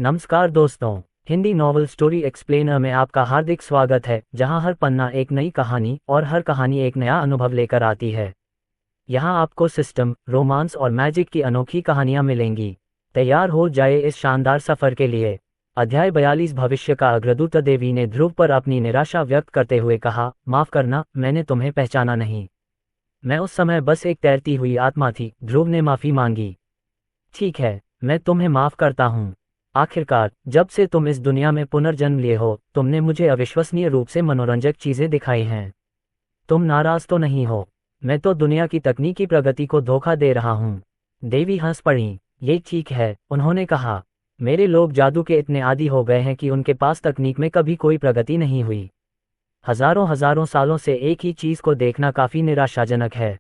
नमस्कार दोस्तों, Hindi novel story explainer में आपका हार्दिक स्वागत है, जहां हर पन्ना एक नई कहानी और हर कहानी एक नया अनुभव लेकर आती है। यहां आपको सिस्टम, रोमांस और मैजिक की अनोखी कहानियां मिलेंगी। तैयार हो जाए इस शानदार सफर के लिए। अध्याय 42। भविष्य का अग्रदूत। देवी ने ध्रुव पर अपनी निराशा व्यक्त करते हुए कहा, माफ करना, मैंने तुम्हें पहचाना नहीं। मैं उस समय बस एक तैरती हुई आत्मा थी। ध्रुव ने माफी मांगी। ठीक है, मैं तुम्हें माफ करता हूँ। आखिरकार, जब से तुम इस दुनिया में पुनर्जन्म लिए हो, तुमने मुझे अविश्वसनीय रूप से मनोरंजक चीजें दिखाई हैं। तुम नाराज तो नहीं हो? मैं तो दुनिया की तकनीकी प्रगति को धोखा दे रहा हूँ। देवी हंस पड़ी। ये ठीक है, उन्होंने कहा। मेरे लोग जादू के इतने आदी हो गए हैं कि उनके पास तकनीक में कभी कोई प्रगति नहीं हुई। हजारों हजारों सालों से एक ही चीज को देखना काफी निराशाजनक है।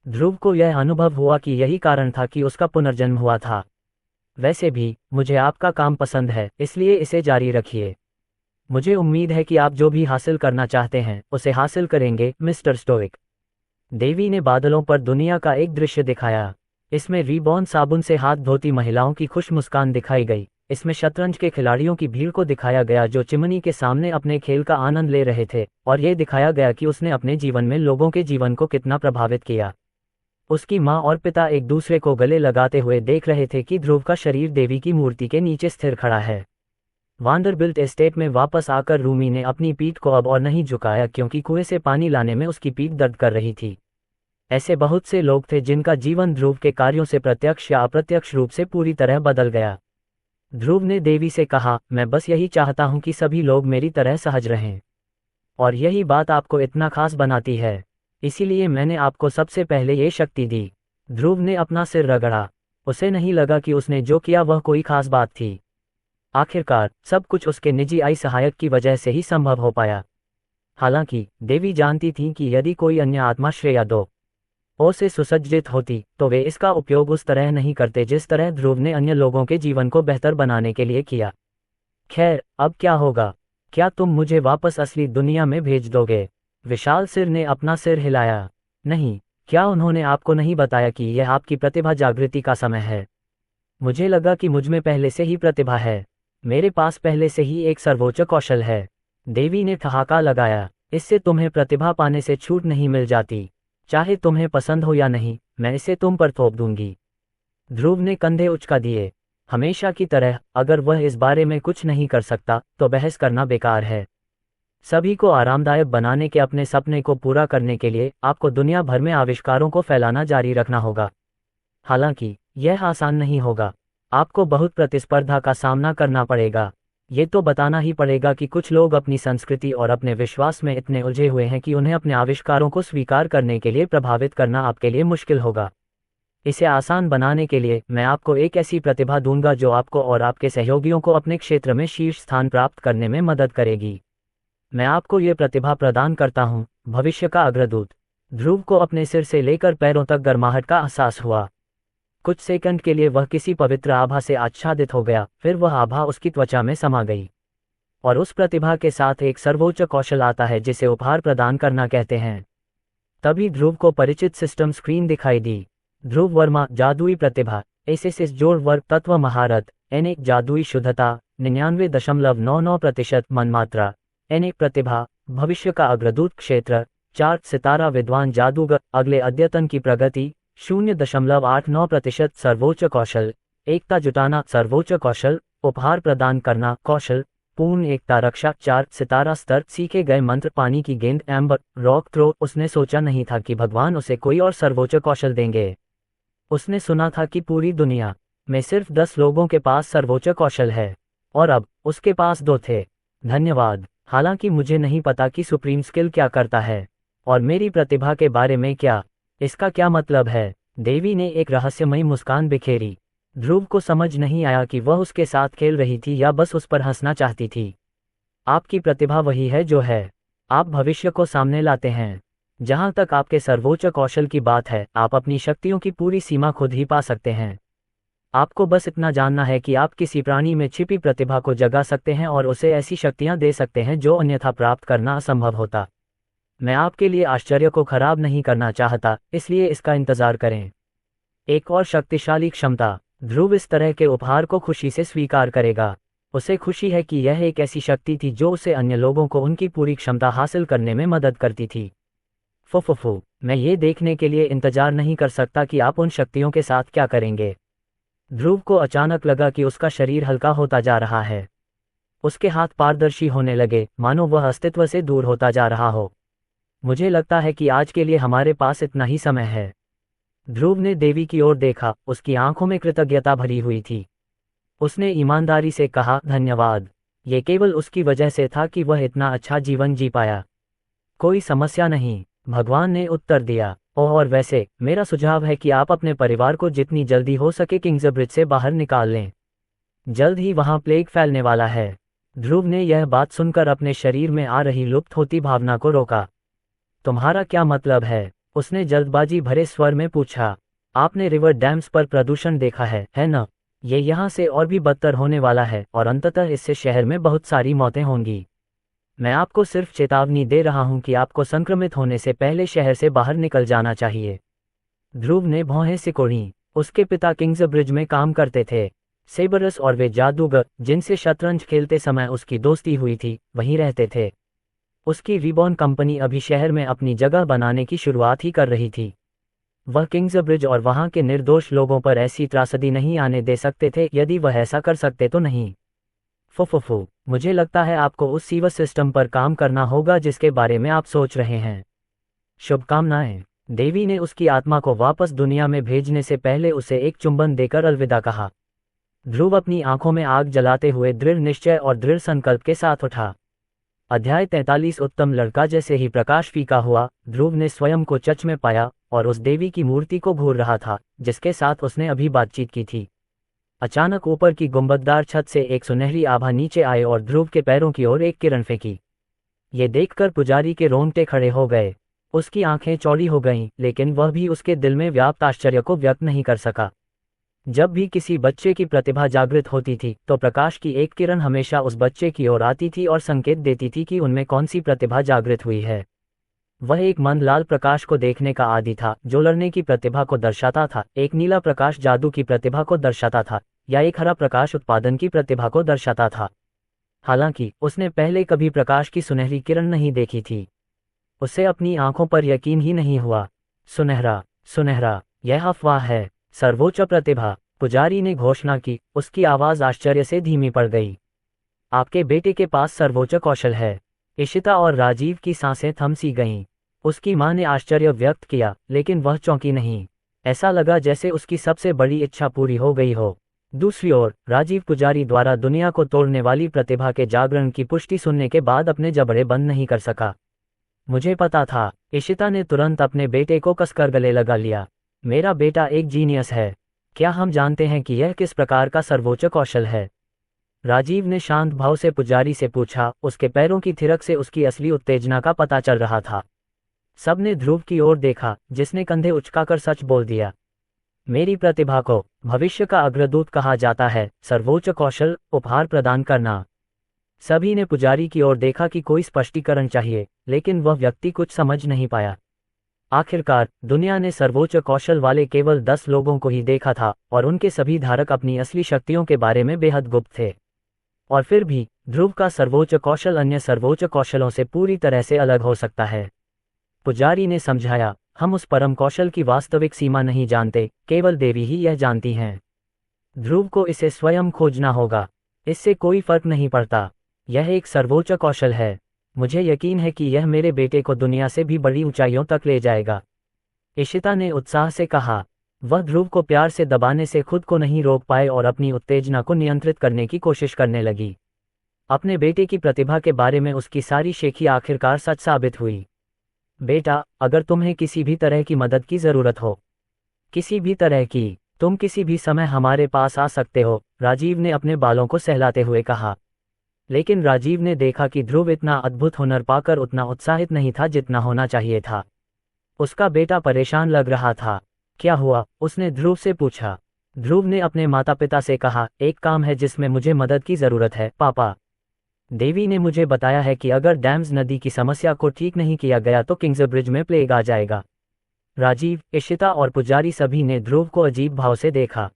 ध्रुव को यह अनुभव हुआ कि यही कारण था कि उसका पुनर्जन्म हुआ था। वैसे भी, मुझे आपका काम पसंद है, इसलिए इसे जारी रखिए। मुझे उम्मीद है कि आप जो भी हासिल करना चाहते हैं, उसे हासिल करेंगे, मिस्टर स्टोइक। देवी ने बादलों पर दुनिया का एक दृश्य दिखाया। इसमें रीबॉर्न साबुन से हाथ धोती महिलाओं की खुश मुस्कान दिखाई गई। इसमें शतरंज के खिलाड़ियों की भीड़ को दिखाया गया जो चिमनी के सामने अपने खेल का आनंद ले रहे थे, और यह दिखाया गया कि उसने अपने जीवन में लोगों के जीवन को कितना प्रभावित किया। उसकी माँ और पिता एक दूसरे को गले लगाते हुए देख रहे थे कि ध्रुव का शरीर देवी की मूर्ति के नीचे स्थिर खड़ा है। वांडरबिल्ट एस्टेट में वापस आकर रूमी ने अपनी पीठ को अब और नहीं झुकाया क्योंकि कुएं से पानी लाने में उसकी पीठ दर्द कर रही थी। ऐसे बहुत से लोग थे जिनका जीवन ध्रुव के कार्यों से प्रत्यक्ष या अप्रत्यक्ष रूप से पूरी तरह बदल गया। ध्रुव ने देवी से कहा, मैं बस यही चाहता हूं कि सभी लोग मेरी तरह सहज रहें। और यही बात आपको इतना खास बनाती है। इसीलिए मैंने आपको सबसे पहले ये शक्ति दी। ध्रुव ने अपना सिर रगड़ा। उसे नहीं लगा कि उसने जो किया वह कोई खास बात थी। आखिरकार, सब कुछ उसके निजी आई सहायक की वजह से ही संभव हो पाया। हालांकि, देवी जानती थी कि यदि कोई अन्य आत्मा श्रेया दो ओ से सुसज्जित होती, तो वे इसका उपयोग उस तरह नहीं करते जिस तरह ध्रुव ने अन्य लोगों के जीवन को बेहतर बनाने के लिए किया। खैर, अब क्या होगा? क्या तुम मुझे वापस असली दुनिया में भेज दोगे? विशाल सिर ने अपना सिर हिलाया। नहीं, क्या उन्होंने आपको नहीं बताया कि यह आपकी प्रतिभा जागृति का समय है? मुझे लगा कि मुझ में पहले से ही प्रतिभा है। मेरे पास पहले से ही एक सर्वोच्च कौशल है। देवी ने ठहाका लगाया। इससे तुम्हें प्रतिभा पाने से छूट नहीं मिल जाती। चाहे तुम्हें पसंद हो या नहीं, मैं इसे तुम पर थोप दूंगी। ध्रुव ने कंधे उचका दिए। हमेशा की तरह, अगर वह इस बारे में कुछ नहीं कर सकता, तो बहस करना बेकार है। सभी को आरामदायक बनाने के अपने सपने को पूरा करने के लिए आपको दुनिया भर में आविष्कारों को फैलाना जारी रखना होगा। हालांकि, यह आसान नहीं होगा। आपको बहुत प्रतिस्पर्धा का सामना करना पड़ेगा। ये तो बताना ही पड़ेगा कि कुछ लोग अपनी संस्कृति और अपने विश्वास में इतने उलझे हुए हैं कि उन्हें अपने आविष्कारों को स्वीकार करने के लिए प्रभावित करना आपके लिए मुश्किल होगा। इसे आसान बनाने के लिए मैं आपको एक ऐसी प्रतिभा दूंगा जो आपको और आपके सहयोगियों को अपने क्षेत्र में शीर्ष स्थान प्राप्त करने में मदद करेगी। मैं आपको ये प्रतिभा प्रदान करता हूँ, भविष्य का अग्रदूत। ध्रुव को अपने सिर से लेकर पैरों तक गर्माहट का एहसास हुआ। कुछ सेकंड के लिए वह किसी पवित्र आभा से आच्छादित हो गया, फिर वह आभा उसकी त्वचा में समा गई। और उस प्रतिभा के साथ एक सर्वोच्च कौशल आता है जिसे उपहार प्रदान करना कहते हैं। तभी ध्रुव को परिचित सिस्टम स्क्रीन दिखाई दी। ध्रुव वर्मा, जादुई प्रतिभा, एसएसएस जोड़ वर्ग तत्व महारत, N1 जादुई शुद्धता, 99.99% मनमात्रा, N1 प्रतिभा, भविष्य का अग्रदूत क्षेत्र, 4 सितारा विद्वान जादूगर, अगले अद्यतन की प्रगति, 0.89% सर्वोच्च कौशल, एकता जुटाना सर्वोच्च कौशल, उपहार प्रदान करना कौशल, पूर्ण एकता रक्षा 4 सितारा स्तर, सीखे गए मंत्र, पानी की गेंद, एम्बर, रॉक थ्रो। उसने सोचा नहीं था कि भगवान उसे कोई और सर्वोच्च कौशल देंगे। उसने सुना था कि पूरी दुनिया में सिर्फ 10 लोगों के पास सर्वोच्च कौशल है, और अब उसके पास 2 थे। धन्यवाद। हालांकि मुझे नहीं पता कि सुप्रीम स्किल क्या करता है, और मेरी प्रतिभा के बारे में क्या, इसका क्या मतलब है? देवी ने एक रहस्यमयी मुस्कान बिखेरी। ध्रुव को समझ नहीं आया कि वह उसके साथ खेल रही थी या बस उस पर हंसना चाहती थी। आपकी प्रतिभा वही है जो है। आप भविष्य को सामने लाते हैं। जहां तक आपके सर्वोच्च कौशल की बात है, आप अपनी शक्तियों की पूरी सीमा खुद ही पा सकते हैं। आपको बस इतना जानना है कि आप किसी प्राणी में छिपी प्रतिभा को जगा सकते हैं और उसे ऐसी शक्तियां दे सकते हैं जो अन्यथा प्राप्त करना असंभव होता। मैं आपके लिए आश्चर्य को खराब नहीं करना चाहता, इसलिए इसका इंतजार करें। एक और शक्तिशाली क्षमता। ध्रुव इस तरह के उपहार को खुशी से स्वीकार करेगा। उसे खुशी है कि यह एक ऐसी शक्ति थी जो उसे अन्य लोगों को उनकी पूरी क्षमता हासिल करने में मदद करती थी। फुफुफु, मैं ये देखने के लिए इंतजार नहीं कर सकता कि आप उन शक्तियों के साथ क्या करेंगे। ध्रुव को अचानक लगा कि उसका शरीर हल्का होता जा रहा है। उसके हाथ पारदर्शी होने लगे, मानो वह अस्तित्व से दूर होता जा रहा हो। मुझे लगता है कि आज के लिए हमारे पास इतना ही समय है। ध्रुव ने देवी की ओर देखा, उसकी आंखों में कृतज्ञता भरी हुई थी। उसने ईमानदारी से कहा, धन्यवाद। ये केवल उसकी वजह से था कि वह इतना अच्छा जीवन जी पाया। कोई समस्या नहीं, भगवान ने उत्तर दिया। ओह, और वैसे मेरा सुझाव है कि आप अपने परिवार को जितनी जल्दी हो सके किंग्स ब्रिज से बाहर निकाल लें। जल्द ही वहां प्लेग फैलने वाला है। ध्रुव ने यह बात सुनकर अपने शरीर में आ रही लुप्त होती भावना को रोका। तुम्हारा क्या मतलब है? उसने जल्दबाजी भरे स्वर में पूछा। आपने रिवर डैम्स पर प्रदूषण देखा है न? ये यहाँ से और भी बदतर होने वाला है और अंततः इससे शहर में बहुत सारी मौतें होंगी। मैं आपको सिर्फ चेतावनी दे रहा हूं कि आपको संक्रमित होने से पहले शहर से बाहर निकल जाना चाहिए। ध्रुव ने भौहें सिकोड़ी। उसके पिता किंग्स ब्रिज में काम करते थे। सेबरस और वे जादूगर जिनसे शतरंज खेलते समय उसकी दोस्ती हुई थी, वहीं रहते थे। उसकी रिबॉर्न कंपनी अभी शहर में अपनी जगह बनाने की शुरुआत ही कर रही थी। वह किंग्स ब्रिज और वहां के निर्दोष लोगों पर ऐसी त्रासदी नहीं आने दे सकते थे। यदि वह ऐसा कर सकते तो नहीं। फुफुफु, मुझे लगता है आपको उस सीवर सिस्टम पर काम करना होगा जिसके बारे में आप सोच रहे हैं। शुभकामनाएं। देवी ने उसकी आत्मा को वापस दुनिया में भेजने से पहले उसे एक चुंबन देकर अलविदा कहा। ध्रुव अपनी आंखों में आग जलाते हुए दृढ़ निश्चय और दृढ़ संकल्प के साथ उठा। अध्याय 43। उत्तम लड़का। जैसे ही प्रकाश फीका हुआ, ध्रुव ने स्वयं को चच में पाया और उस देवी की मूर्ति को घूर रहा था जिसके साथ उसने अभी बातचीत की थी। अचानक ऊपर की गुंबददार छत से एक सुनहरी आभा नीचे आए और ध्रुव के पैरों की ओर एक किरण फेंकी। ये देखकर पुजारी के रोंगटे खड़े हो गए। उसकी आंखें चौड़ी हो गईं, लेकिन वह भी उसके दिल में व्याप्त आश्चर्य को व्यक्त नहीं कर सका। जब भी किसी बच्चे की प्रतिभा जागृत होती थी तो प्रकाश की एक किरण हमेशा उस बच्चे की ओर आती थी और संकेत देती थी कि उनमें कौन सी प्रतिभा जागृत हुई है। वह एक मंद लाल प्रकाश को देखने का आदी था जो लड़ने की प्रतिभा को दर्शाता था, एक नीला प्रकाश जादू की प्रतिभा को दर्शाता था, या एक हरा प्रकाश उत्पादन की प्रतिभा को दर्शाता था। हालांकि उसने पहले कभी प्रकाश की सुनहरी किरण नहीं देखी थी। उसे अपनी आंखों पर यकीन ही नहीं हुआ। सुनहरा, सुनहरा, यह अफवाह है। सर्वोच्च प्रतिभा, पुजारी ने घोषणा की। उसकी आवाज आश्चर्य से धीमी पड़ गई। आपके बेटे के पास सर्वोच्च कौशल है। इशिता और राजीव की सांसें थम सी गईं। उसकी मां ने आश्चर्य व्यक्त किया, लेकिन वह चौंकी नहीं। ऐसा लगा जैसे उसकी सबसे बड़ी इच्छा पूरी हो गई हो। दूसरी ओर, राजीव पुजारी द्वारा दुनिया को तोड़ने वाली प्रतिभा के जागरण की पुष्टि सुनने के बाद अपने जबड़े बंद नहीं कर सका। मुझे पता था। इशिता ने तुरंत अपने बेटे को कसकर गले लगा लिया। मेरा बेटा एक जीनियस है। क्या हम जानते हैं कि यह किस प्रकार का सर्वोच्च कौशल है? राजीव ने शांत भाव से पुजारी से पूछा। उसके पैरों की थिरक से उसकी असली उत्तेजना का पता चल रहा था। सबने ध्रुव की ओर देखा, जिसने कंधे उचकाकर सच बोल दिया। मेरी प्रतिभा को भविष्य का अग्रदूत कहा जाता है। सर्वोच्च कौशल, उपहार प्रदान करना। सभी ने पुजारी की ओर देखा कि कोई स्पष्टीकरण चाहिए, लेकिन वह व्यक्ति कुछ समझ नहीं पाया। आखिरकार दुनिया ने सर्वोच्च कौशल वाले केवल 10 लोगों को ही देखा था और उनके सभी धारक अपनी असली शक्तियों के बारे में बेहद गुप्त थे। और फिर भी ध्रुव का सर्वोच्च कौशल अन्य सर्वोच्च कौशलों से पूरी तरह से अलग हो सकता है। पुजारी ने समझाया, हम उस परम कौशल की वास्तविक सीमा नहीं जानते, केवल देवी ही यह जानती हैं। ध्रुव को इसे स्वयं खोजना होगा। इससे कोई फर्क नहीं पड़ता। यह एक सर्वोच्च कौशल है। मुझे यकीन है कि यह मेरे बेटे को दुनिया से भी बड़ी ऊंचाइयों तक ले जाएगा। इशिता ने उत्साह से कहा। वह ध्रुव को प्यार से दबाने से खुद को नहीं रोक पाए और अपनी उत्तेजना को नियंत्रित करने की कोशिश करने लगी। अपने बेटे की प्रतिभा के बारे में उसकी सारी शेखी आखिरकार सच साबित हुई। बेटा, अगर तुम्हें किसी भी तरह की मदद की जरूरत हो, किसी भी तरह की, तुम किसी भी समय हमारे पास आ सकते हो, राजीव ने अपने बालों को सहलाते हुए कहा। लेकिन राजीव ने देखा कि ध्रुव इतना अद्भुत हुनर पाकर उतना उत्साहित नहीं था जितना होना चाहिए था। उसका बेटा परेशान लग रहा था। क्या हुआ? उसने ध्रुव से पूछा। ध्रुव ने अपने माता पिता से कहा, एक काम है जिसमें मुझे मदद की जरूरत है पापा। देवी ने मुझे बताया है कि अगर डैम्स नदी की समस्या को ठीक नहीं किया गया तो किंग्स ब्रिज में प्लेग आ जाएगा। राजीव, इशिता और पुजारी सभी ने ध्रुव को अजीब भाव से देखा।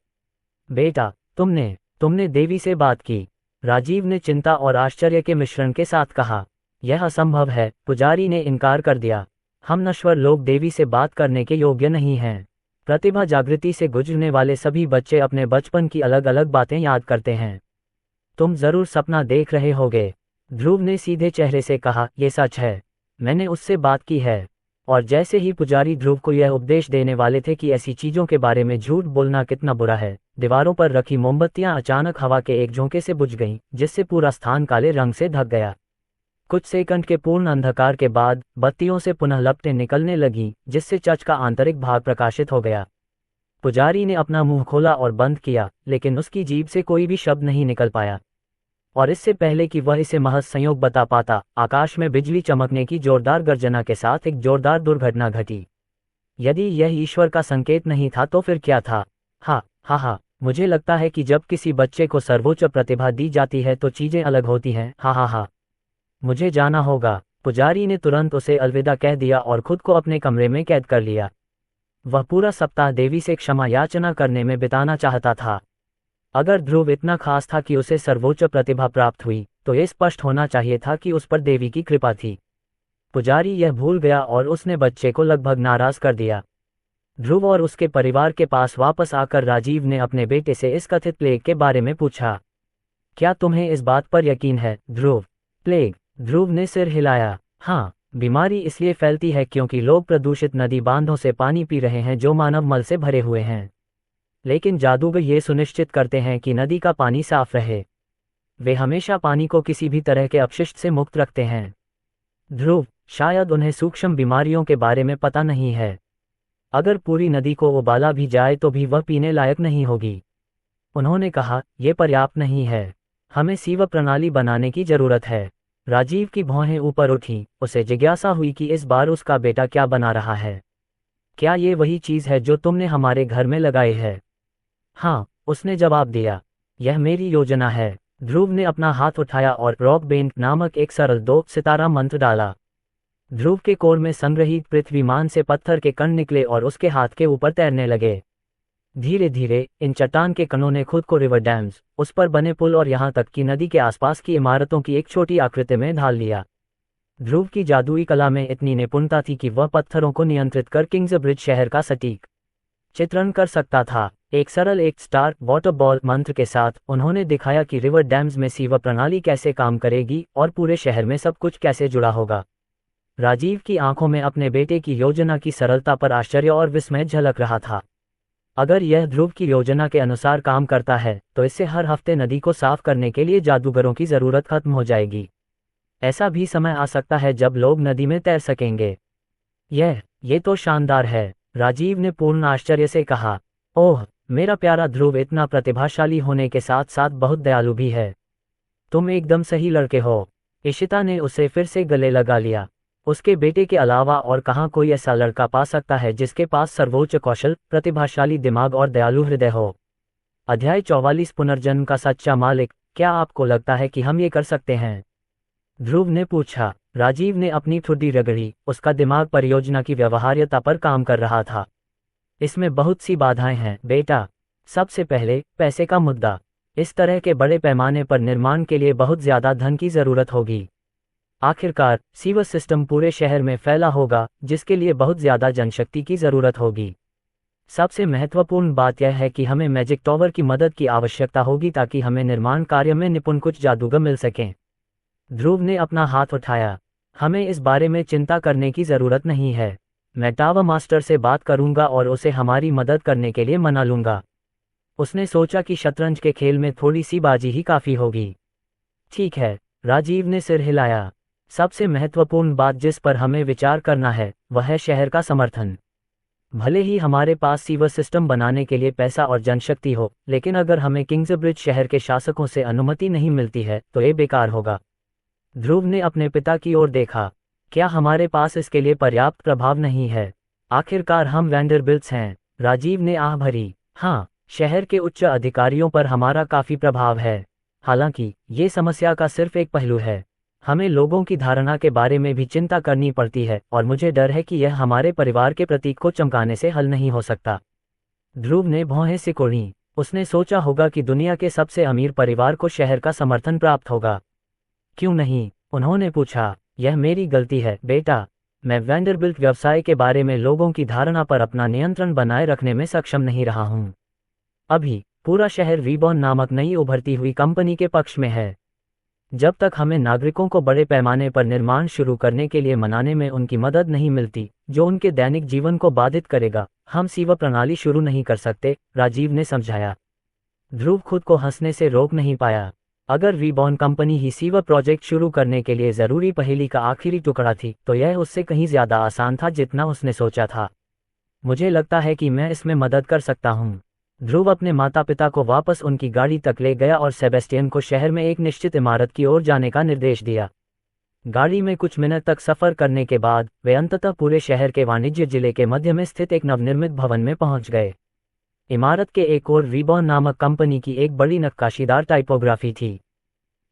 बेटा, तुमने देवी से बात की? राजीव ने चिंता और आश्चर्य के मिश्रण के साथ कहा। यह असंभव है, पुजारी ने इनकार कर दिया। हम नश्वर लोग देवी से बात करने के योग्य नहीं हैं। प्रतिभा जागृति से गुजरने वाले सभी बच्चे अपने बचपन की अलग अलग बातें याद करते हैं। तुम जरूर सपना देख रहे होगे। ध्रुव ने सीधे चेहरे से कहा, यह सच है, मैंने उससे बात की है। और जैसे ही पुजारी ध्रुव को यह उपदेश देने वाले थे कि ऐसी चीजों के बारे में झूठ बोलना कितना बुरा है, दीवारों पर रखी मोमबत्तियां अचानक हवा के एक झोंके से बुझ गईं, जिससे पूरा स्थान काले रंग से ढक गया। कुछ सेकंड के पूर्ण अंधकार के बाद बत्तियों से पुनः लपटें निकलने लगीं, जिससे चर्च का आंतरिक भाग प्रकाशित हो गया। पुजारी ने अपना मुंह खोला और बंद किया, लेकिन उसकी जीभ से कोई भी शब्द नहीं निकल पाया। और इससे पहले कि वह इसे महज संयोग बता पाता, आकाश में बिजली चमकने की जोरदार गर्जना के साथ एक जोरदार दुर्घटना घटी। यदि यह ईश्वर का संकेत नहीं था तो फिर क्या था? हा, मुझे लगता है कि जब किसी बच्चे को सर्वोच्च प्रतिभा दी जाती है तो चीजें अलग होती हैं। हा, मुझे जाना होगा। पुजारी ने तुरंत उसे अलविदा कह दिया और खुद को अपने कमरे में कैद कर लिया। वह पूरा सप्ताह देवी से क्षमा याचना करने में बिताना चाहता था। अगर ध्रुव इतना खास था कि उसे सर्वोच्च प्रतिभा प्राप्त हुई, तो यह स्पष्ट होना चाहिए था कि उस पर देवी की कृपा थी। पुजारी यह भूल गया और उसने बच्चे को लगभग नाराज कर दिया। ध्रुव और उसके परिवार के पास वापस आकर राजीव ने अपने बेटे से इस कथित प्लेग के बारे में पूछा। क्या तुम्हें इस बात पर यकीन है, ध्रुव? प्लेग? ध्रुव ने सिर हिलाया। हाँ, बीमारी इसलिए फैलती है क्योंकि लोग प्रदूषित नदी बांधों से पानी पी रहे हैं जो मानव मल से भरे हुए हैं। लेकिन जादूगर ये सुनिश्चित करते हैं कि नदी का पानी साफ रहे। वे हमेशा पानी को किसी भी तरह के अपशिष्ट से मुक्त रखते हैं। ध्रुव, शायद उन्हें सूक्ष्म बीमारियों के बारे में पता नहीं है। अगर पूरी नदी को उबाला भी जाए तो भी वह पीने लायक नहीं होगी। उन्होंने कहा, यह पर्याप्त नहीं है, हमें सीवर प्रणाली बनाने की जरूरत है। राजीव की भौहें ऊपर उठीं, उसे जिज्ञासा हुई कि इस बार उसका बेटा क्या बना रहा है। क्या ये वही चीज है जो तुमने हमारे घर में लगाई है? हाँ, उसने जवाब दिया, यह मेरी योजना है। ध्रुव ने अपना हाथ उठाया और रॉक बेंड नामक एक सरल 2 सितारा मंत्र डाला। ध्रुव के कोर में संग्रहित पृथ्वीमान से पत्थर के कण निकले और उसके हाथ के ऊपर तैरने लगे। धीरे धीरे इन चट्टान के कणों ने खुद को रिवर डैम्स, उस पर बने पुल और यहाँ तक कि नदी के आसपास की इमारतों की एक छोटी आकृति में ढाल लिया। ध्रुव की जादुई कला में इतनी निपुणता थी कि वह पत्थरों को नियंत्रित कर किंग्सब्रिज शहर का सटीक चित्रण कर सकता था। एक सरल एक स्टार वाटर बॉल मंत्र के साथ उन्होंने दिखाया कि रिवर डैम्स में सीवर प्रणाली कैसे काम करेगी और पूरे शहर में सब कुछ कैसे जुड़ा होगा। राजीव की आंखों में अपने बेटे की योजना की सरलता पर आश्चर्य और विस्मय झलक रहा था। अगर यह ध्रुव की योजना के अनुसार काम करता है तो इससे हर हफ्ते नदी को साफ करने के लिए जादूगरों की जरूरत खत्म हो जाएगी। ऐसा भी समय आ सकता है जब लोग नदी में तैर सकेंगे। ये तो शानदार है, राजीव ने पूर्ण आश्चर्य से कहा। ओह, मेरा प्यारा ध्रुव इतना प्रतिभाशाली होने के साथ साथ बहुत दयालु भी है। तुम एकदम सही लड़के हो। इशिता ने उसे फिर से गले लगा लिया। उसके बेटे के अलावा और कहाँ कोई ऐसा लड़का पा सकता है जिसके पास सर्वोच्च कौशल, प्रतिभाशाली दिमाग और दयालु हृदय हो। अध्याय 44 पुनर्जन्म का सच्चा मालिक। क्या आपको लगता है कि हम ये कर सकते हैं? ध्रुव ने पूछा। राजीव ने अपनी ठुड्डी रगड़ी। उसका दिमाग परियोजना की व्यवहार्यता पर काम कर रहा था। इसमें बहुत सी बाधाएं हैं बेटा। सबसे पहले पैसे का मुद्दा। इस तरह के बड़े पैमाने पर निर्माण के लिए बहुत ज्यादा धन की जरूरत होगी। आखिरकार सीवर सिस्टम पूरे शहर में फैला होगा, जिसके लिए बहुत ज्यादा जनशक्ति की जरूरत होगी। सबसे महत्वपूर्ण बात यह है कि हमें मैजिक टॉवर की मदद की आवश्यकता होगी ताकि हमें निर्माण कार्य में निपुण कुछ जादूगर मिल सकें। ध्रुव ने अपना हाथ उठाया। हमें इस बारे में चिंता करने की जरूरत नहीं है। मैं टावर मास्टर से बात करूंगा और उसे हमारी मदद करने के लिए मना लूंगा। उसने सोचा कि शतरंज के खेल में थोड़ी सी बाजी ही काफी होगी। ठीक है, राजीव ने सिर हिलाया। सबसे महत्वपूर्ण बात जिस पर हमें विचार करना है वह है शहर का समर्थन। भले ही हमारे पास सीवर सिस्टम बनाने के लिए पैसा और जनशक्ति हो, लेकिन अगर हमें किंग्सब्रिज शहर के शासकों से अनुमति नहीं मिलती है तो ये बेकार होगा। ध्रुव ने अपने पिता की ओर देखा। क्या हमारे पास इसके लिए पर्याप्त प्रभाव नहीं है? आखिरकार हम वैंडरबिल्ट्स हैं। राजीव ने आह भरी। हाँ, शहर के उच्च अधिकारियों पर हमारा काफी प्रभाव है। हालांकि ये समस्या का सिर्फ एक पहलू है। हमें लोगों की धारणा के बारे में भी चिंता करनी पड़ती है और मुझे डर है कि यह हमारे परिवार के प्रतीक को चमकाने से हल नहीं हो सकता। ध्रुव ने भौहें सिकोड़ी। उसने सोचा होगा कि दुनिया के सबसे अमीर परिवार को शहर का समर्थन प्राप्त होगा। क्यों नहीं? उन्होंने पूछा। यह मेरी गलती है बेटा। मैं वैंडरबिल्ट व्यवसाय के बारे में लोगों की धारणा पर अपना नियंत्रण बनाए रखने में सक्षम नहीं रहा हूं। अभी पूरा शहर रीबॉर्न नामक नई उभरती हुई कंपनी के पक्ष में है। जब तक हमें नागरिकों को बड़े पैमाने पर निर्माण शुरू करने के लिए मनाने में उनकी मदद नहीं मिलती, जो उनके दैनिक जीवन को बाधित करेगा, हम सीवर प्रणाली शुरू नहीं कर सकते, राजीव ने समझाया। ध्रुव खुद को हंसने से रोक नहीं पाया। अगर रीबॉर्न कंपनी ही सीवर प्रोजेक्ट शुरू करने के लिए जरूरी पहेली का आखिरी टुकड़ा थी, तो यह उससे कहीं ज्यादा आसान था जितना उसने सोचा था। मुझे लगता है कि मैं इसमें मदद कर सकता हूँ। ध्रुव अपने माता पिता को वापस उनकी गाड़ी तक ले गया और सेबेस्टियन को शहर में एक निश्चित इमारत की ओर जाने का निर्देश दिया। गाड़ी में कुछ मिनट तक सफर करने के बाद वे अंततः पूरे शहर के वाणिज्य जिले के मध्य में स्थित एक नवनिर्मित भवन में पहुंच गए। इमारत के एक ओर रीबॉर्न नामक कंपनी की एक बड़ी नक्काशीदार टाइपोग्राफी थी।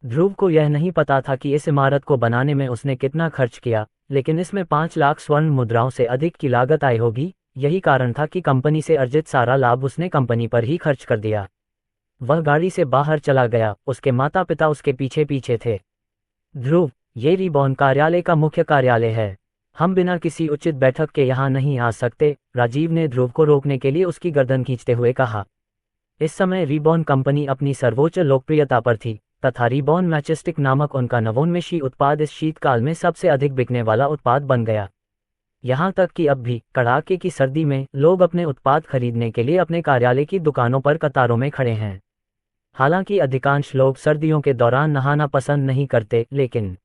ध्रुव को यह नहीं पता था कि इस इमारत को बनाने में उसने कितना खर्च किया, लेकिन इसमें 5 लाख स्वर्ण मुद्राओं से अधिक की लागत आई होगी। यही कारण था कि कंपनी से अर्जित सारा लाभ उसने कंपनी पर ही खर्च कर दिया। वह गाड़ी से बाहर चला गया, उसके माता पिता उसके पीछे पीछे थे। ध्रुव, ये रीबॉर्न कार्यालय का मुख्य कार्यालय है। हम बिना किसी उचित बैठक के यहाँ नहीं आ सकते, राजीव ने ध्रुव को रोकने के लिए उसकी गर्दन खींचते हुए कहा। इस समय रीबॉर्न कंपनी अपनी सर्वोच्च लोकप्रियता पर थी, तथा रीबॉर्न मैचेस्टिक नामक उनका नवोन्मेषी उत्पाद इस शीतकाल में सबसे अधिक बिकने वाला उत्पाद बन गया। यहाँ तक कि अब भी कड़ाके की सर्दी में लोग अपने उत्पाद खरीदने के लिए अपने कार्यालय की दुकानों पर कतारों में खड़े हैं। हालांकि अधिकांश लोग सर्दियों के दौरान नहाना पसंद नहीं करते, लेकिन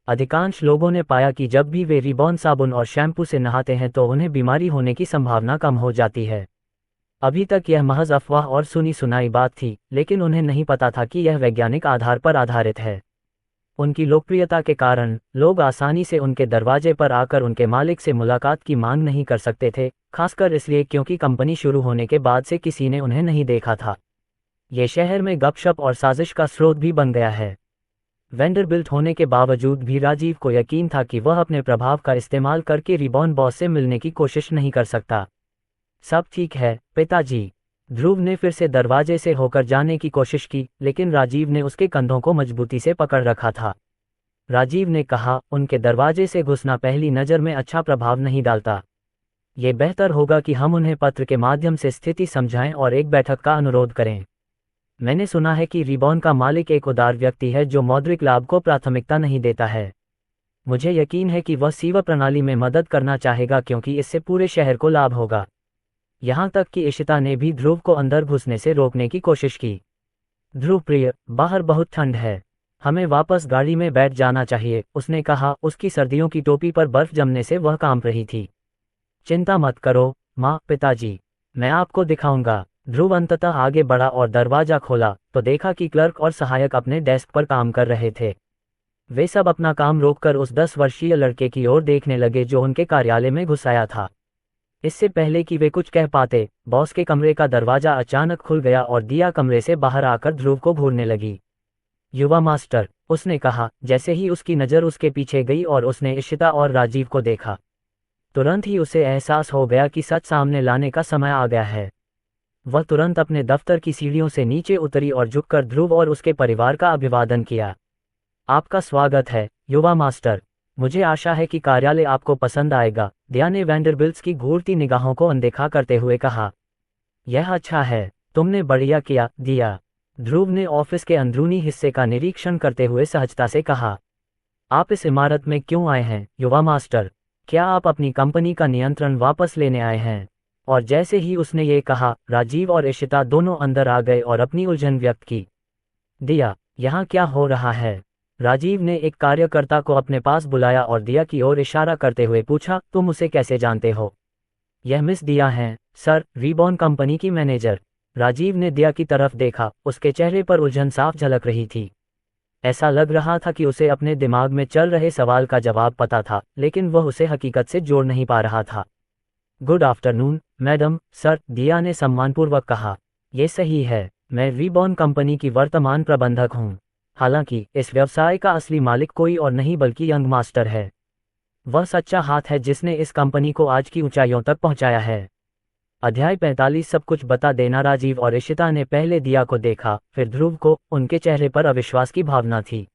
अधिकांश लोगों ने पाया कि जब भी वे रीबॉर्न साबुन और शैम्पू से नहाते हैं तो उन्हें बीमारी होने की संभावना कम हो जाती है। अभी तक यह महज अफवाह और सुनी सुनाई बात थी, लेकिन उन्हें नहीं पता था कि यह वैज्ञानिक आधार पर आधारित है। उनकी लोकप्रियता के कारण लोग आसानी से उनके दरवाजे पर आकर उनके मालिक से मुलाकात की मांग नहीं कर सकते थे, खासकर इसलिए क्योंकि कंपनी शुरू होने के बाद से किसी ने उन्हें नहीं देखा था। ये शहर में गपशप और साजिश का स्रोत भी बन गया है। वैंडरबिल्ट होने के बावजूद भी राजीव को यकीन था कि वह अपने प्रभाव का इस्तेमाल करके रीबॉर्न बॉस से मिलने की कोशिश नहीं कर सकता। सब ठीक है पिताजी। ध्रुव ने फिर से दरवाजे से होकर जाने की कोशिश की, लेकिन राजीव ने उसके कंधों को मजबूती से पकड़ रखा था। राजीव ने कहा, उनके दरवाजे से घुसना पहली नज़र में अच्छा प्रभाव नहीं डालता। ये बेहतर होगा कि हम उन्हें पत्र के माध्यम से स्थिति समझाएं और एक बैठक का अनुरोध करें। मैंने सुना है कि रीबॉर्न का मालिक एक उदार व्यक्ति है जो मौद्रिक लाभ को प्राथमिकता नहीं देता है। मुझे यकीन है कि वह सीवर प्रणाली में मदद करना चाहेगा क्योंकि इससे पूरे शहर को लाभ होगा। यहाँ तक कि इशिता ने भी ध्रुव को अंदर घुसने से रोकने की कोशिश की। ध्रुव प्रिय, बाहर बहुत ठंड है, हमें वापस गाड़ी में बैठ जाना चाहिए, उसने कहा। उसकी सर्दियों की टोपी पर बर्फ जमने से वह कांप रही थी। चिंता मत करो माँ, पिताजी, मैं आपको दिखाऊंगा। ध्रुव अंततः आगे बढ़ा और दरवाजा खोला तो देखा कि क्लर्क और सहायक अपने डेस्क पर काम कर रहे थे। वे सब अपना काम रोककर उस 10 वर्षीय लड़के की ओर देखने लगे जो उनके कार्यालय में घुस आया था। इससे पहले कि वे कुछ कह पाते, बॉस के कमरे का दरवाजा अचानक खुल गया और दिया कमरे से बाहर आकर ध्रुव को घूरने लगी। युवा मास्टर, उसने कहा जैसे ही उसकी नज़र उसके पीछे गई और उसने इशिता और राजीव को देखा। तुरंत ही उसे एहसास हो गया कि सच सामने लाने का समय आ गया है। वह तुरंत अपने दफ्तर की सीढ़ियों से नीचे उतरी और झुककर ध्रुव और उसके परिवार का अभिवादन किया। आपका स्वागत है युवा मास्टर, मुझे आशा है कि कार्यालय आपको पसंद आएगा, दिया ने वैंडरबिल्ट्स की घूरती निगाहों को अनदेखा करते हुए कहा। यह अच्छा है, तुमने बढ़िया किया दिया। ध्रुव ने ऑफिस के अंदरूनी हिस्से का निरीक्षण करते हुए सहजता से कहा। आप इस इमारत में क्यों आए हैं युवा मास्टर? क्या आप अपनी कंपनी का नियंत्रण वापस लेने आए हैं? और जैसे ही उसने ये कहा, राजीव और इशिता दोनों अंदर आ गए और अपनी उलझन व्यक्त की। दिया, यहाँ क्या हो रहा है? राजीव ने एक कार्यकर्ता को अपने पास बुलाया और दिया की ओर इशारा करते हुए पूछा, तुम उसे कैसे जानते हो? यह मिस दिया हैं, सर, रीबॉर्न कंपनी की मैनेजर। राजीव ने दिया की तरफ देखा, उसके चेहरे पर उलझन साफ झलक रही थी। ऐसा लग रहा था कि उसे अपने दिमाग में चल रहे सवाल का जवाब पता था, लेकिन वह उसे हकीकत से जोड़ नहीं पा रहा था। गुड आफ्टरनून मैडम, सर, दिया ने सम्मानपूर्वक कहा। ये सही है, मैं रीबॉर्न कंपनी की वर्तमान प्रबंधक हूँ। हालांकि इस व्यवसाय का असली मालिक कोई और नहीं बल्कि यंग मास्टर है। वह सच्चा हाथ है जिसने इस कंपनी को आज की ऊंचाइयों तक पहुंचाया है। अध्याय 45 सब कुछ बता देना। राजीव और इशिता ने पहले दिया को देखा, फिर ध्रुव को। उनके चेहरे पर अविश्वास की भावना थी,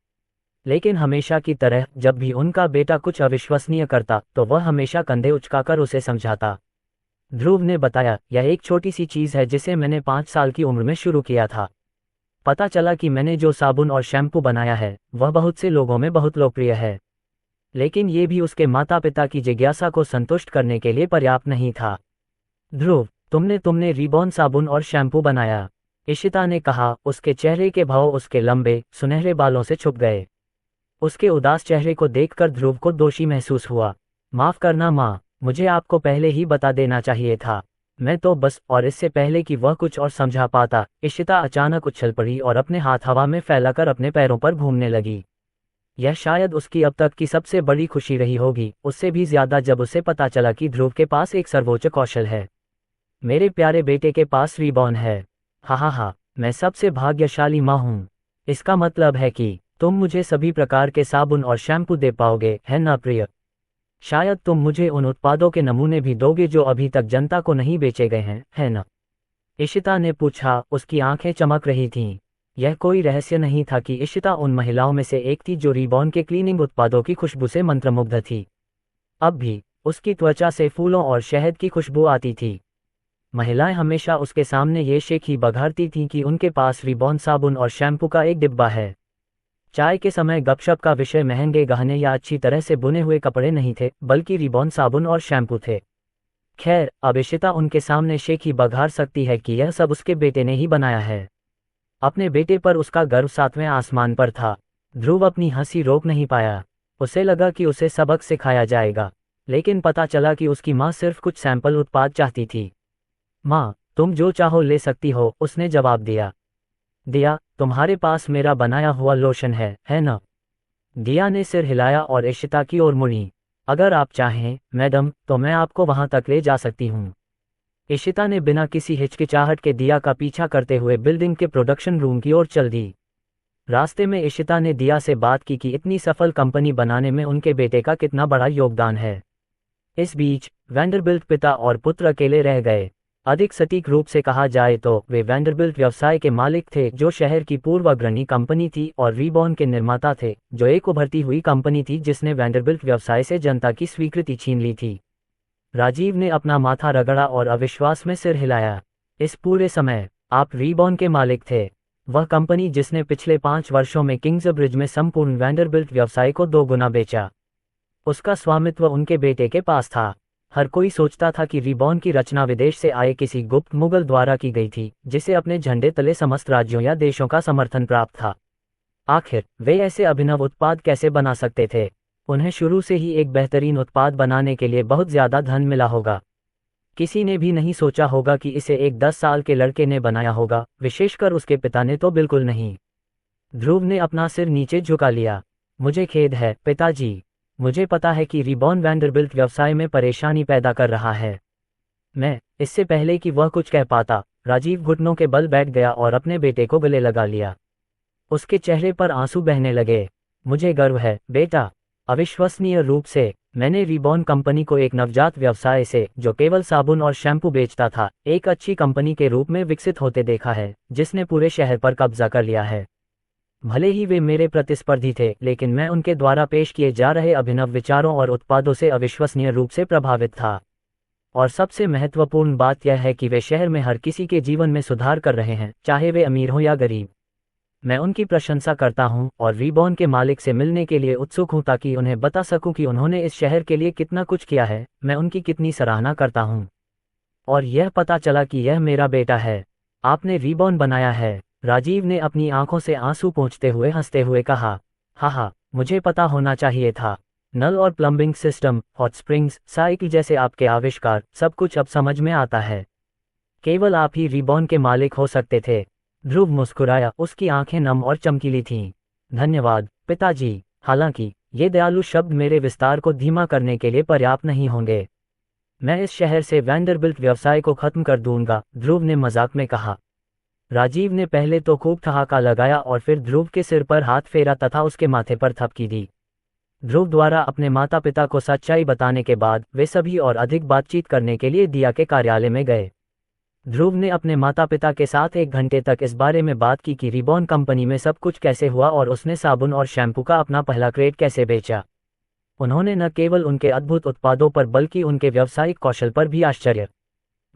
लेकिन हमेशा की तरह जब भी उनका बेटा कुछ अविश्वसनीय करता तो वह हमेशा कंधे उचकाकर उसे समझाता। ध्रुव ने बताया, यह एक छोटी सी चीज़ है जिसे मैंने 5 साल की उम्र में शुरू किया था। पता चला कि मैंने जो साबुन और शैम्पू बनाया है वह बहुत से लोगों में बहुत लोकप्रिय है, लेकिन ये भी उसके माता पिता की जिज्ञासा को संतुष्ट करने के लिए पर्याप्त नहीं था। ध्रुव, तुमने रिबॉन साबुन और शैम्पू बनाया, इशिता ने कहा। उसके चेहरे के भाव उसके लंबे सुनहरे बालों से छुप गए। उसके उदास चेहरे को देखकर ध्रुव को दोषी महसूस हुआ। माफ करना माँ, मुझे आपको पहले ही बता देना चाहिए था। मैं तो बस। और इससे पहले कि वह कुछ और समझा पाता, इशिता अचानक उछल पड़ी और अपने हाथ हवा में फैलाकर अपने पैरों पर घूमने लगी। यह शायद उसकी अब तक की सबसे बड़ी खुशी रही होगी, उससे भी ज्यादा जब उसे पता चला कि ध्रुव के पास एक सर्वोच्च कौशल है। मेरे प्यारे बेटे के पास रिबॉन है। हा हा हा, मैं सबसे भाग्यशाली माँ हूँ। इसका मतलब है कि तुम मुझे सभी प्रकार के साबुन और शैम्पू दे पाओगे, है ना प्रिय? शायद तुम मुझे उन उत्पादों के नमूने भी दोगे जो अभी तक जनता को नहीं बेचे गए हैं, है ना? इशिता ने पूछा। उसकी आंखें चमक रही थीं। यह कोई रहस्य नहीं था कि इशिता उन महिलाओं में से एक थी जो रिबॉन के क्लीनिंग उत्पादों की खुशबू से मंत्रमुग्ध थी। अब भी उसकी त्वचा से फूलों और शहद की खुशबू आती थी। महिलाएं हमेशा उसके सामने ये शेख ही बघारती थीं कि उनके पास रिबॉन साबुन और शैम्पू का एक डिब्बा है। चाय के समय गपशप का विषय महंगे गहने या अच्छी तरह से बुने हुए कपड़े नहीं थे, बल्कि रिबॉन साबुन और शैम्पू थे। खैर, अब इशिता उनके सामने शेख ही बघार सकती है कि यह सब उसके बेटे ने ही बनाया है। अपने बेटे पर उसका गर्व 7वें आसमान पर था। ध्रुव अपनी हंसी रोक नहीं पाया। उसे लगा कि उसे सबक सिखाया जाएगा, लेकिन पता चला कि उसकी माँ सिर्फ कुछ सैंपल उत्पाद चाहती थी। माँ, तुम जो चाहो ले सकती हो, उसने जवाब दिया। दिया, तुम्हारे पास मेरा बनाया हुआ लोशन है ना? दिया ने सिर हिलाया और इशिता की ओर मुड़ी। अगर आप चाहें मैडम, तो मैं आपको वहां तक ले जा सकती हूँ। इशिता ने बिना किसी हिचकिचाहट के दिया का पीछा करते हुए बिल्डिंग के प्रोडक्शन रूम की ओर चल दी। रास्ते में इशिता ने दिया से बात की कि इतनी सफल कंपनी बनाने में उनके बेटे का कितना बड़ा योगदान है। इस बीच वैंडरबिल्ट पिता और पुत्र अकेले रह गए। अधिक सटीक रूप से कहा जाए तो वे वैंडरबिल्ट व्यवसाय के मालिक थे, जो शहर की पूर्व अग्रणी कंपनी थी, और रिबॉन के निर्माता थे, जो एक उभरती हुई कंपनी थी जिसने वैंडरबिल्ट व्यवसाय से जनता की स्वीकृति छीन ली थी। राजीव ने अपना माथा रगड़ा और अविश्वास में सिर हिलाया। इस पूरे समय आप रिबॉन के मालिक थे? वह कंपनी जिसने पिछले 5 वर्षों में किंग्सब्रिज में संपूर्ण वैंडरबिल्ट व्यवसाय को 2 गुना बेचा। उसका स्वामित्व उनके बेटे के पास था। हर कोई सोचता था कि रिबॉन की रचना विदेश से आए किसी गुप्त मुगल द्वारा की गई थी, जिसे अपने झंडे तले समस्त राज्यों या देशों का समर्थन प्राप्त था। आखिर वे ऐसे अभिनव उत्पाद कैसे बना सकते थे? उन्हें शुरू से ही एक बेहतरीन उत्पाद बनाने के लिए बहुत ज्यादा धन मिला होगा। किसी ने भी नहीं सोचा होगा कि इसे एक 10 साल के लड़के ने बनाया होगा, विशेषकर उसके पिता ने तो बिल्कुल नहीं। ध्रुव ने अपना सिर नीचे झुका लिया। मुझे खेद है पिताजी, मुझे पता है कि रिबॉन वैंडरबिल्ट व्यवसाय में परेशानी पैदा कर रहा है। इससे पहले कि वह कुछ कह पाता, राजीव घुटनों के बल बैठ गया और अपने बेटे को गले लगा लिया। उसके चेहरे पर आंसू बहने लगे। मुझे गर्व है बेटा, अविश्वसनीय रूप से मैंने रिबॉन कंपनी को एक नवजात व्यवसाय से, जो केवल साबुन और शैम्पू बेचता था, एक अच्छी कंपनी के रूप में विकसित होते देखा है, जिसने पूरे शहर पर कब्जा कर लिया है। भले ही वे मेरे प्रतिस्पर्धी थे, लेकिन मैं उनके द्वारा पेश किए जा रहे अभिनव विचारों और उत्पादों से अविश्वसनीय रूप से प्रभावित था। और सबसे महत्वपूर्ण बात यह है कि वे शहर में हर किसी के जीवन में सुधार कर रहे हैं, चाहे वे अमीर हो या गरीब। मैं उनकी प्रशंसा करता हूं और रिबॉन के मालिक से मिलने के लिए उत्सुक हूं ताकि उन्हें बता सकूं कि उन्होंने इस शहर के लिए कितना कुछ किया है। मैं उनकी कितनी सराहना करता हूं। और यह पता चला कि यह मेरा बेटा है। आपने रिबॉन बनाया है? राजीव ने अपनी आंखों से आंसू पोंछते हुए हंसते हुए कहा। हा, मुझे पता होना चाहिए था। नल और plumbing system, hot springs, cycle जैसे आपके आविष्कार, सब कुछ अब समझ में आता है। केवल आप ही रिबॉन के मालिक हो सकते थे। ध्रुव मुस्कुराया, उसकी आंखें नम और चमकीली थीं। धन्यवाद पिताजी। हालांकि ये दयालु शब्द मेरे विस्तार को धीमा करने के लिए पर्याप्त नहीं होंगे। मैं इस शहर से वैंडरबिल्ट व्यवसाय को खत्म कर दूंगा, ध्रुव ने मजाक में कहा। राजीव ने पहले तो खूब ठहाका लगाया और फिर ध्रुव के सिर पर हाथ फेरा तथा उसके माथे पर थपकी दी। ध्रुव द्वारा अपने माता पिता को सच्चाई बताने के बाद वे सभी और अधिक बातचीत करने के लिए दिया के कार्यालय में गए। ध्रुव ने अपने माता पिता के साथ 1 घंटे तक इस बारे में बात की कि रिबॉन कंपनी में सब कुछ कैसे हुआ और उसने साबुन और शैम्पू का अपना पहला क्रेट कैसे बेचा। उन्होंने न केवल उनके अद्भुत उत्पादों पर बल्कि उनके व्यावसायिक कौशल पर भी आश्चर्य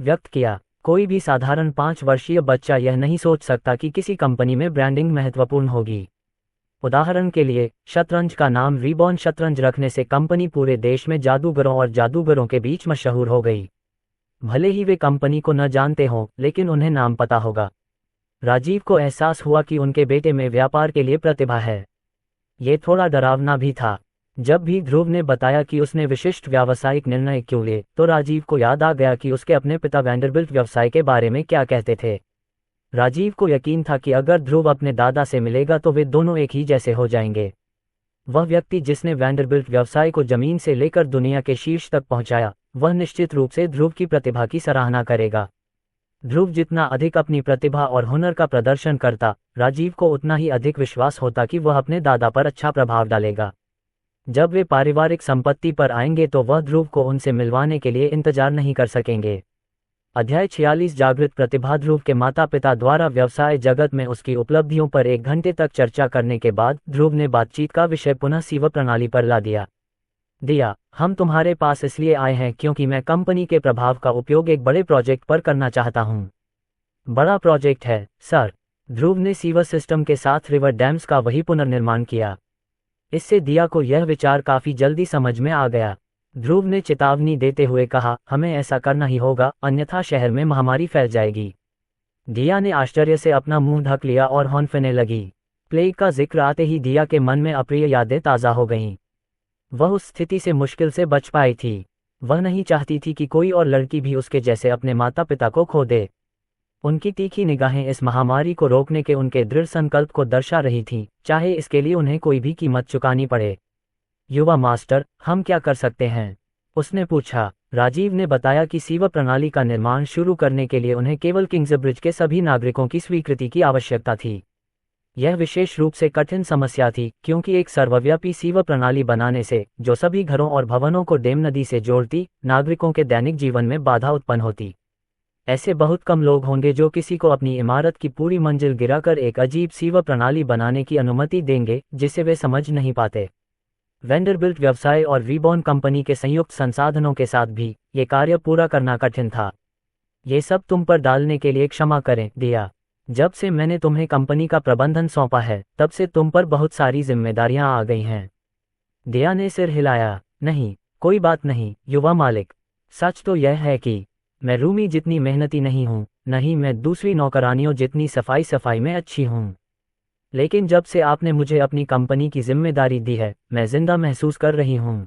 व्यक्त किया। कोई भी साधारण 5 वर्षीय बच्चा यह नहीं सोच सकता कि किसी कंपनी में ब्रांडिंग महत्वपूर्ण होगी। उदाहरण के लिए, शतरंज का नाम रिबॉन शतरंज रखने से कंपनी पूरे देश में जादूगरों और जादूगरों के बीच मशहूर हो गई। भले ही वे कंपनी को न जानते हों, लेकिन उन्हें नाम पता होगा। राजीव को एहसास हुआ कि उनके बेटे में व्यापार के लिए प्रतिभा है। ये थोड़ा डरावना भी था। जब भी ध्रुव ने बताया कि उसने विशिष्ट व्यावसायिक निर्णय क्यों लिए, तो राजीव को याद आ गया कि उसके अपने पिता वैंडरबिल्ट व्यवसाय के बारे में क्या कहते थे। राजीव को यकीन था कि अगर ध्रुव अपने दादा से मिलेगा तो वे दोनों एक ही जैसे हो जाएंगे। वह व्यक्ति जिसने वैंडरबिल्ट व्यवसाय को जमीन से लेकर दुनिया के शीर्ष तक पहुंचाया, वह निश्चित रूप से ध्रुव की प्रतिभा की सराहना करेगा। ध्रुव जितना अधिक अपनी प्रतिभा और हुनर का प्रदर्शन करता, राजीव को उतना ही अधिक विश्वास होता कि वह अपने दादा पर अच्छा प्रभाव डालेगा। जब वे पारिवारिक संपत्ति पर आएंगे तो वह ध्रुव को उनसे मिलवाने के लिए इंतजार नहीं कर सकेंगे। अध्याय 46 जागृत प्रतिभा। ध्रुव के माता पिता द्वारा व्यवसाय जगत में उसकी उपलब्धियों पर 1 घंटे तक चर्चा करने के बाद ध्रुव ने बातचीत का विषय पुनः सीवा प्रणाली पर ला दिया। दिया, हम तुम्हारे पास इसलिए आए हैं क्योंकि मैं कंपनी के प्रभाव का उपयोग एक बड़े प्रोजेक्ट पर करना चाहता हूँ। बड़ा प्रोजेक्ट है, सर। ध्रुव ने सीवर सिस्टम के साथ रिवर डैम्स का वही पुनर्निर्माण किया। इससे दिया को यह विचार काफी जल्दी समझ में आ गया। ध्रुव ने चेतावनी देते हुए कहा, हमें ऐसा करना ही होगा, अन्यथा शहर में महामारी फैल जाएगी। दिया ने आश्चर्य से अपना मुंह ढक लिया और हौंफने लगी। प्लेग का जिक्र आते ही दिया के मन में अप्रिय यादें ताज़ा हो गईं। वह उस स्थिति से मुश्किल से बच पाई थी। वह नहीं चाहती थी कि कोई और लड़की भी उसके जैसे अपने माता पिता को खो दे। उनकी तीखी निगाहें इस महामारी को रोकने के उनके दृढ़ संकल्प को दर्शा रही थीं, चाहे इसके लिए उन्हें कोई भी कीमत चुकानी पड़े। युवा मास्टर, हम क्या कर सकते हैं? उसने पूछा। राजीव ने बताया कि सीवर प्रणाली का निर्माण शुरू करने के लिए उन्हें केवल किंग्सब्रिज के सभी नागरिकों की स्वीकृति की आवश्यकता थी। यह विशेष रूप से कठिन समस्या थी, क्योंकि एक सर्वव्यापी सीवर प्रणाली बनाने से, जो सभी घरों और भवनों को डेम नदी से जोड़ती, नागरिकों के दैनिक जीवन में बाधा उत्पन्न होती। ऐसे बहुत कम लोग होंगे जो किसी को अपनी इमारत की पूरी मंजिल गिराकर एक अजीब सीवर प्रणाली बनाने की अनुमति देंगे, जिसे वे समझ नहीं पाते। वैंडरबिल्ट व्यवसाय और रिबॉन कंपनी के संयुक्त संसाधनों के साथ भी ये कार्य पूरा करना कठिन था। ये सब तुम पर डालने के लिए क्षमा करें, दिया। जब से मैंने तुम्हें कंपनी का प्रबंधन सौंपा है, तब से तुम पर बहुत सारी जिम्मेदारियां आ गई हैं। दिया ने सिर हिलाया। नहीं, कोई बात नहीं, युवा मालिक। सच तो यह है कि मैं रूमी जितनी मेहनती नहीं हूँ, न ही मैं दूसरी नौकरानियों जितनी सफाई में अच्छी हूँ। लेकिन जब से आपने मुझे अपनी कंपनी की जिम्मेदारी दी है, मैं जिंदा महसूस कर रही हूँ।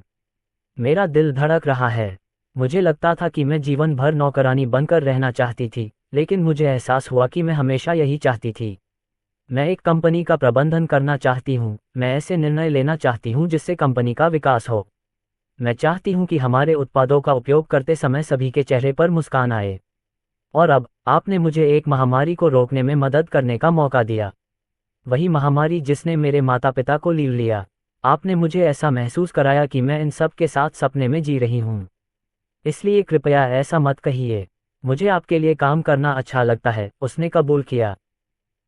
मेरा दिल धड़क रहा है। मुझे लगता था कि मैं जीवन भर नौकरानी बनकर रहना चाहती थी, लेकिन मुझे एहसास हुआ कि मैं हमेशा यही चाहती थी। मैं एक कंपनी का प्रबंधन करना चाहती हूँ। मैं ऐसे निर्णय लेना चाहती हूँ जिससे कंपनी का विकास हो। मैं चाहती हूँ कि हमारे उत्पादों का उपयोग करते समय सभी के चेहरे पर मुस्कान आए। और अब आपने मुझे एक महामारी को रोकने में मदद करने का मौका दिया। वही महामारी जिसने मेरे माता पिता को लील लिया। आपने मुझे ऐसा महसूस कराया कि मैं इन सब के साथ सपने में जी रही हूँ। इसलिए कृपया ऐसा मत कहिए। मुझे आपके लिए काम करना अच्छा लगता है, उसने कबूल किया।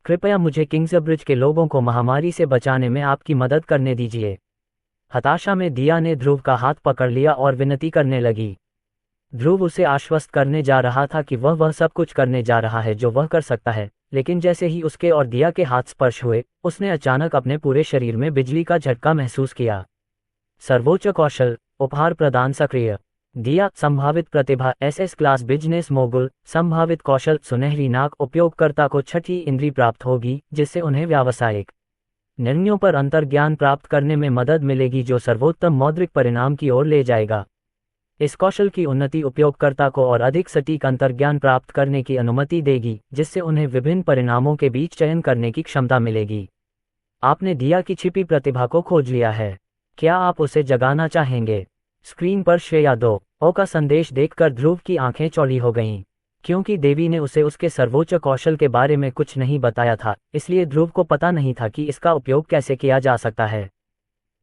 कृपया मुझे किंग्सब्रिज के लोगों को महामारी से बचाने में आपकी मदद करने दीजिए। हताशा में दिया ने ध्रुव का हाथ पकड़ लिया और विनती करने लगी। ध्रुव उसे आश्वस्त करने जा रहा था कि वह सब कुछ करने जा रहा है जो वह कर सकता है, लेकिन जैसे ही उसके और दिया के हाथ स्पर्श हुए, उसने अचानक अपने पूरे शरीर में बिजली का झटका महसूस किया। सर्वोच्च कौशल, उपहार प्रदान सक्रिय। दिया, संभावित प्रतिभा, एसएस क्लास बिजनेस मोगुल, संभावित कौशल, सुनहरी नाक। उपयोगकर्ता को छठी इंद्री प्राप्त होगी, जिससे उन्हें व्यावसायिक निर्णयों पर अंतर्ज्ञान प्राप्त करने में मदद मिलेगी, जो सर्वोत्तम मौद्रिक परिणाम की ओर ले जाएगा। इस कौशल की उन्नति उपयोगकर्ता को और अधिक सटीक अंतर्ज्ञान प्राप्त करने की अनुमति देगी, जिससे उन्हें विभिन्न परिणामों के बीच चयन करने की क्षमता मिलेगी। आपने दिया की छिपी प्रतिभा को खोज लिया है। क्या आप उसे जगाना चाहेंगे? स्क्रीन पर श्रेया 2 का संदेश देखकर ध्रुव की आंखें चौड़ी हो गईं। क्योंकि देवी ने उसे उसके सर्वोच्च कौशल के बारे में कुछ नहीं बताया था, इसलिए ध्रुव को पता नहीं था कि इसका उपयोग कैसे किया जा सकता है।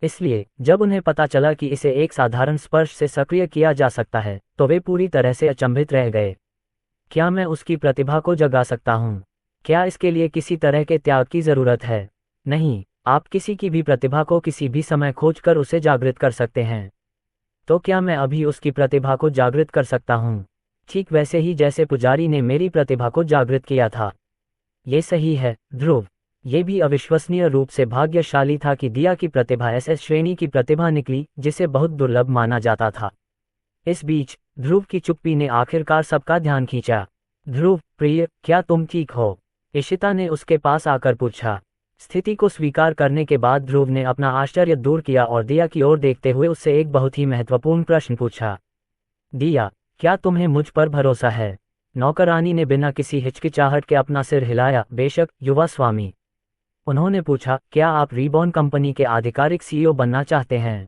इसलिए जब उन्हें पता चला कि इसे एक साधारण स्पर्श से सक्रिय किया जा सकता है तो वे पूरी तरह से अचंभित रह गए। क्या मैं उसकी प्रतिभा को जगा सकता हूँ? क्या इसके लिए किसी तरह के त्याग की ज़रूरत है? नहीं, आप किसी की भी प्रतिभा को किसी भी समय खोजकर उसे जागृत कर सकते हैं। तो क्या मैं अभी उसकी प्रतिभा को जागृत कर सकता हूँ? ठीक वैसे ही जैसे पुजारी ने मेरी प्रतिभा को जागृत किया था। ये सही है, ध्रुव। ये भी अविश्वसनीय रूप से भाग्यशाली था कि दिया की प्रतिभा एसएस श्रेणी की प्रतिभा निकली, जिसे बहुत दुर्लभ माना जाता था। इस बीच ध्रुव की चुप्पी ने आखिरकार सबका ध्यान खींचा। ध्रुव प्रिय, क्या तुम ठीक हो? इशिता ने उसके पास आकर पूछा। स्थिति को स्वीकार करने के बाद ध्रुव ने अपना आश्चर्य दूर किया और दिया की ओर देखते हुए उससे एक बहुत ही महत्वपूर्ण प्रश्न पूछा। दिया, क्या तुम्हें मुझ पर भरोसा है? नौकरानी ने बिना किसी हिचकिचाहट के अपना सिर हिलाया। बेशक, युवा स्वामी। उन्होंने पूछा, क्या आप रीबॉर्न कंपनी के आधिकारिक सीईओ बनना चाहते हैं?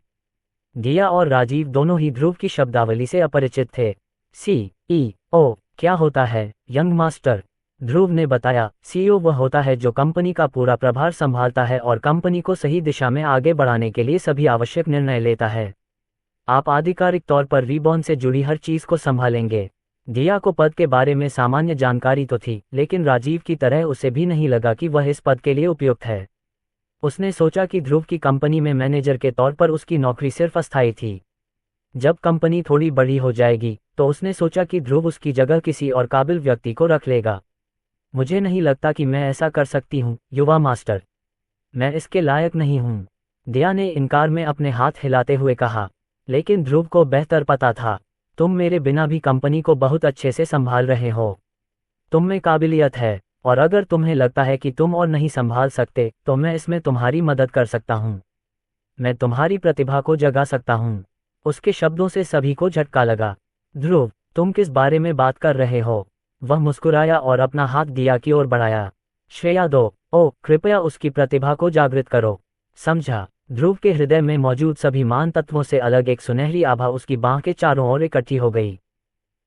दिया और राजीव दोनों ही ध्रुव की शब्दावली से अपरिचित थे। सीईओ क्या होता है, यंग मास्टर? ध्रुव ने बताया, सीईओ वह होता है जो कंपनी का पूरा प्रभार संभालता है और कंपनी को सही दिशा में आगे बढ़ाने के लिए सभी आवश्यक निर्णय लेता है। आप आधिकारिक तौर पर रीबॉर्न से जुड़ी हर चीज को संभालेंगे। दिया को पद के बारे में सामान्य जानकारी तो थी, लेकिन राजीव की तरह उसे भी नहीं लगा कि वह इस पद के लिए उपयुक्त है। उसने सोचा कि ध्रुव की कंपनी में मैनेजर के तौर पर उसकी नौकरी सिर्फ अस्थायी थी। जब कंपनी थोड़ी बड़ी हो जाएगी तो उसने सोचा कि ध्रुव उसकी जगह किसी और काबिल व्यक्ति को रख लेगा। मुझे नहीं लगता कि मैं ऐसा कर सकती हूँ, युवा मास्टर। मैं इसके लायक नहीं हूँ, दिया ने इनकार में अपने हाथ हिलाते हुए कहा। लेकिन ध्रुव को बेहतर पता था, तुम मेरे बिना भी कंपनी को बहुत अच्छे से संभाल रहे हो। तुम में काबिलियत है, और अगर तुम्हें लगता है कि तुम और नहीं संभाल सकते तो मैं इसमें तुम्हारी मदद कर सकता हूँ। मैं तुम्हारी प्रतिभा को जगा सकता हूँ। उसके शब्दों से सभी को झटका लगा। ध्रुव, तुम किस बारे में बात कर रहे हो? वह मुस्कुराया और अपना हाथ दिया की ओर बढ़ाया। श्रेया दो, ओ कृपया उसकी प्रतिभा को जागृत करो। समझा? ध्रुव के हृदय में मौजूद सभी मान तत्वों से अलग एक सुनहरी आभा उसकी बाह के चारों ओर इकट्ठी हो गई।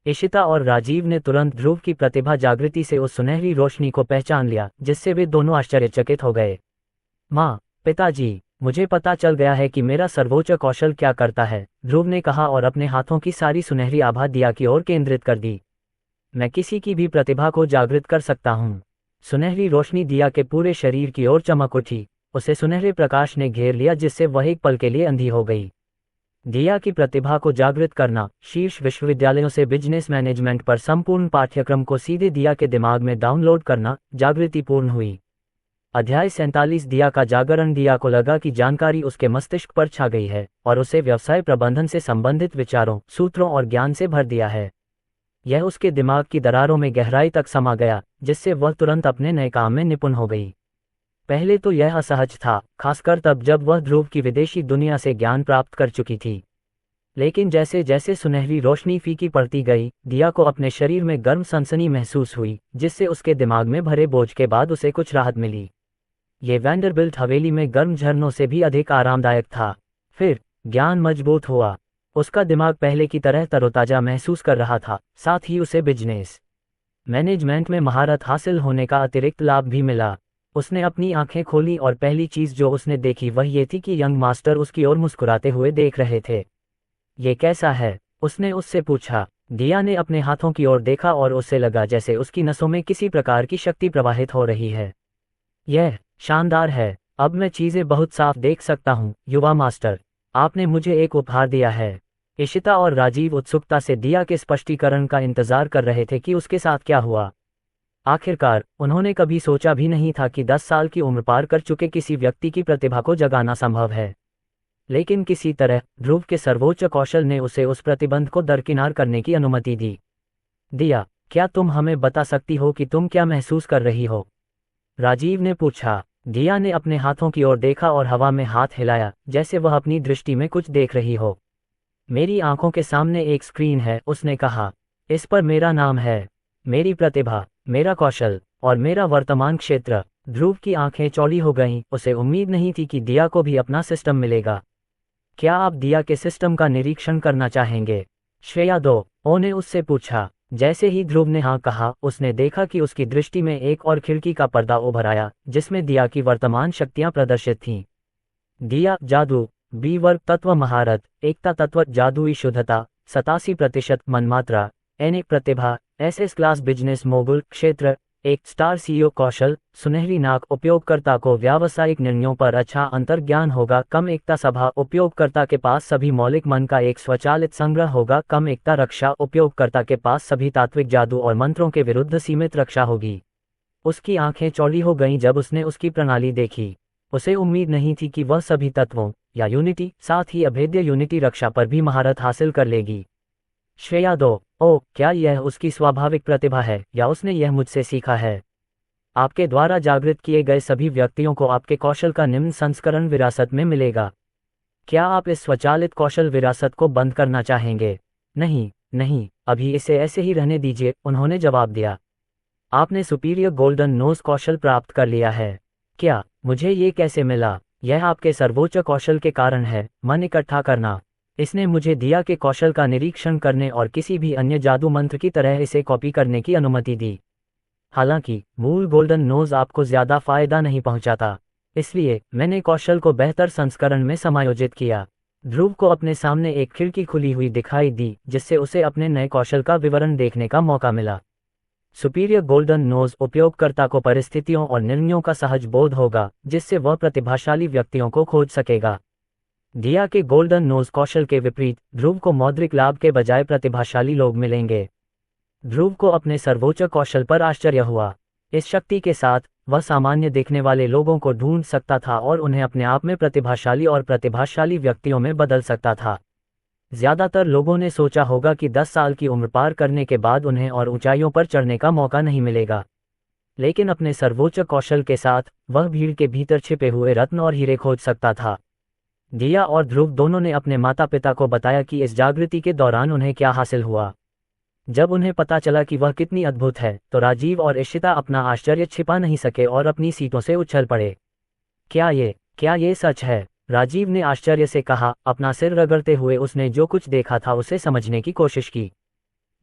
इशिता और राजीव ने तुरंत ध्रुव की प्रतिभा जागृति से उस सुनहरी रोशनी को पहचान लिया, जिससे वे दोनों आश्चर्यचकित हो गए। माँ, पिताजी, मुझे पता चल गया है कि मेरा सर्वोच्च कौशल क्या करता है, ध्रुव ने कहा और अपने हाथों की सारी सुनहरी आभा दिया की ओर केंद्रित कर दी। मैं किसी की भी प्रतिभा को जागृत कर सकता हूँ। सुनहरी रोशनी दिया के पूरे शरीर की ओर चमक उठी। उसे सुनहरे प्रकाश ने घेर लिया, जिससे वह एक पल के लिए अंधी हो गई। दिया की प्रतिभा को जागृत करना। शीर्ष विश्वविद्यालयों से बिजनेस मैनेजमेंट पर संपूर्ण पाठ्यक्रम को सीधे दिया के दिमाग में डाउनलोड करना। जागृति पूर्ण हुई। अध्याय 47 दिया का जागरण। दिया को लगा कि जानकारी उसके मस्तिष्क पर छा गई है और उसे व्यवसाय प्रबंधन से संबंधित विचारों, सूत्रों और ज्ञान से भर दिया है। यह उसके दिमाग की दरारों में गहराई तक समा गया, जिससे वह तुरंत अपने नए काम में निपुण हो गई। पहले तो यह असहज था, खासकर तब जब वह ध्रुव की विदेशी दुनिया से ज्ञान प्राप्त कर चुकी थी। लेकिन जैसे जैसे सुनहरी रोशनी फीकी पड़ती गई, दिया को अपने शरीर में गर्म सनसनी महसूस हुई, जिससे उसके दिमाग में भरे बोझ के बाद उसे कुछ राहत मिली। ये वैंडरबिल्ट हवेली में गर्म झरनों से भी अधिक आरामदायक था। फिर ज्ञान मजबूत हुआ। उसका दिमाग पहले की तरह तरोताजा महसूस कर रहा था। साथ ही उसे बिजनेस मैनेजमेंट में महारत हासिल होने का अतिरिक्त लाभ भी मिला। उसने अपनी आंखें खोली और पहली चीज जो उसने देखी वह ये थी कि यंग मास्टर उसकी ओर मुस्कुराते हुए देख रहे थे। ये कैसा है? उसने उससे पूछा। दिया ने अपने हाथों की ओर देखा और उससे लगा जैसे उसकी नसों में किसी प्रकार की शक्ति प्रवाहित हो रही है। यह शानदार है। अब मैं चीजें बहुत साफ देख सकता हूँ, युवा मास्टर। आपने मुझे एक उपहार दिया है। इशिता और राजीव उत्सुकता से दिया के स्पष्टीकरण का इंतजार कर रहे थे कि उसके साथ क्या हुआ। आखिरकार उन्होंने कभी सोचा भी नहीं था कि 10 साल की उम्र पार कर चुके किसी व्यक्ति की प्रतिभा को जगाना संभव है। लेकिन किसी तरह ध्रुव के सर्वोच्च कौशल ने उसे उस प्रतिबंध को दरकिनार करने की अनुमति दी। दिया, क्या तुम हमें बता सकती हो कि तुम क्या महसूस कर रही हो? राजीव ने पूछा। दिया ने अपने हाथों की ओर देखा और हवा में हाथ हिलाया, जैसे वह अपनी दृष्टि में कुछ देख रही हो। मेरी आंखों के सामने एक स्क्रीन है, उसने कहा। इस पर मेरा नाम है, मेरी प्रतिभा, मेरा कौशल और मेरा वर्तमान क्षेत्र। ध्रुव की आंखें चौड़ी हो गईं। उसे उम्मीद नहीं थी कि दिया को भी अपना सिस्टम मिलेगा। क्या आप दिया के सिस्टम का निरीक्षण करना चाहेंगे? श्रेया दो, ओ ने उससे पूछा। जैसे ही ध्रुव ने हाँ कहा, उसने देखा कि उसकी दृष्टि में एक और खिड़की का पर्दा उभर आया, जिसमें दिया की वर्तमान शक्तियां प्रदर्शित थीं। दिया, जादू, बी वर्ग तत्व महारत, एकता तत्व जादुई शुद्धता, 87% मनमात्रा, एन एक प्रतिभा, एसएस क्लास बिजनेस मोगुल क्षेत्र, एक स्टार सीईओ कौशल, सुनहरी नाक उपयोगकर्ता को व्यावसायिक निर्णयों पर अच्छा अंतर्ज्ञान होगा। कम एकता सभा उपयोगकर्ता के पास सभी मौलिक मन का एक स्वचालित संग्रह होगा। कम एकता रक्षा उपयोगकर्ता के पास सभी तात्विक जादू और मंत्रों के विरुद्ध सीमित रक्षा होगी। उसकी आंखें चौड़ी हो गईं जब उसने उसकी प्रणाली देखी। उसे उम्मीद नहीं थी कि वह सभी तत्वों या यूनिटी, साथ ही अभेद्य यूनिटी रक्षा पर भी महारत हासिल कर लेगी। श्रेया दो, ओह, क्या यह उसकी स्वाभाविक प्रतिभा है या उसने यह मुझसे सीखा है? आपके द्वारा जागृत किए गए सभी व्यक्तियों को आपके कौशल का निम्न संस्करण विरासत में मिलेगा। क्या आप इस स्वचालित कौशल विरासत को बंद करना चाहेंगे? नहीं, नहीं, अभी इसे ऐसे ही रहने दीजिए, उन्होंने जवाब दिया। आपने सुपीरियर गोल्डन नोज कौशल प्राप्त कर लिया है। क्या? मुझे ये कैसे मिला? यह आपके सर्वोच्च कौशल के कारण है, मन इकट्ठा करना। इसने मुझे दिया के कौशल का निरीक्षण करने और किसी भी अन्य जादू मंत्र की तरह इसे कॉपी करने की अनुमति दी। हालांकि मूल गोल्डन नोज आपको ज्यादा फायदा नहीं पहुंचाता, इसलिए मैंने कौशल को बेहतर संस्करण में समायोजित किया। ध्रुव को अपने सामने एक खिड़की खुली हुई दिखाई दी जिससे उसे अपने नए कौशल का विवरण देखने का मौका मिला। सुपीरियर गोल्डन नोज उपयोगकर्ता को परिस्थितियों और निर्णयों का सहज बोध होगा जिससे वह प्रतिभाशाली व्यक्तियों को खोज सकेगा। दिया के गोल्डन नोज कौशल के विपरीत ध्रुव को मौद्रिक लाभ के बजाय प्रतिभाशाली लोग मिलेंगे। ध्रुव को अपने सर्वोच्च कौशल पर आश्चर्य हुआ। इस शक्ति के साथ वह सामान्य दिखने वाले लोगों को ढूंढ सकता था और उन्हें अपने आप में प्रतिभाशाली और प्रतिभाशाली व्यक्तियों में बदल सकता था। ज्यादातर लोगों ने सोचा होगा कि 10 साल की उम्र पार करने के बाद उन्हें और ऊंचाइयों पर चढ़ने का मौका नहीं मिलेगा, लेकिन अपने सर्वोच्च कौशल के साथ वह भीड़ के भीतर छिपे हुए रत्न और हीरे खोज सकता था। दिया और ध्रुव दोनों ने अपने माता पिता को बताया कि इस जागृति के दौरान उन्हें क्या हासिल हुआ। जब उन्हें पता चला कि वह कितनी अद्भुत है तो राजीव और इशिता अपना आश्चर्य छिपा नहीं सके और अपनी सीटों से उछल पड़े। क्या ये सच है? राजीव ने आश्चर्य से कहा। अपना सिर रगड़ते हुए उसने जो कुछ देखा था उसे समझने की कोशिश की।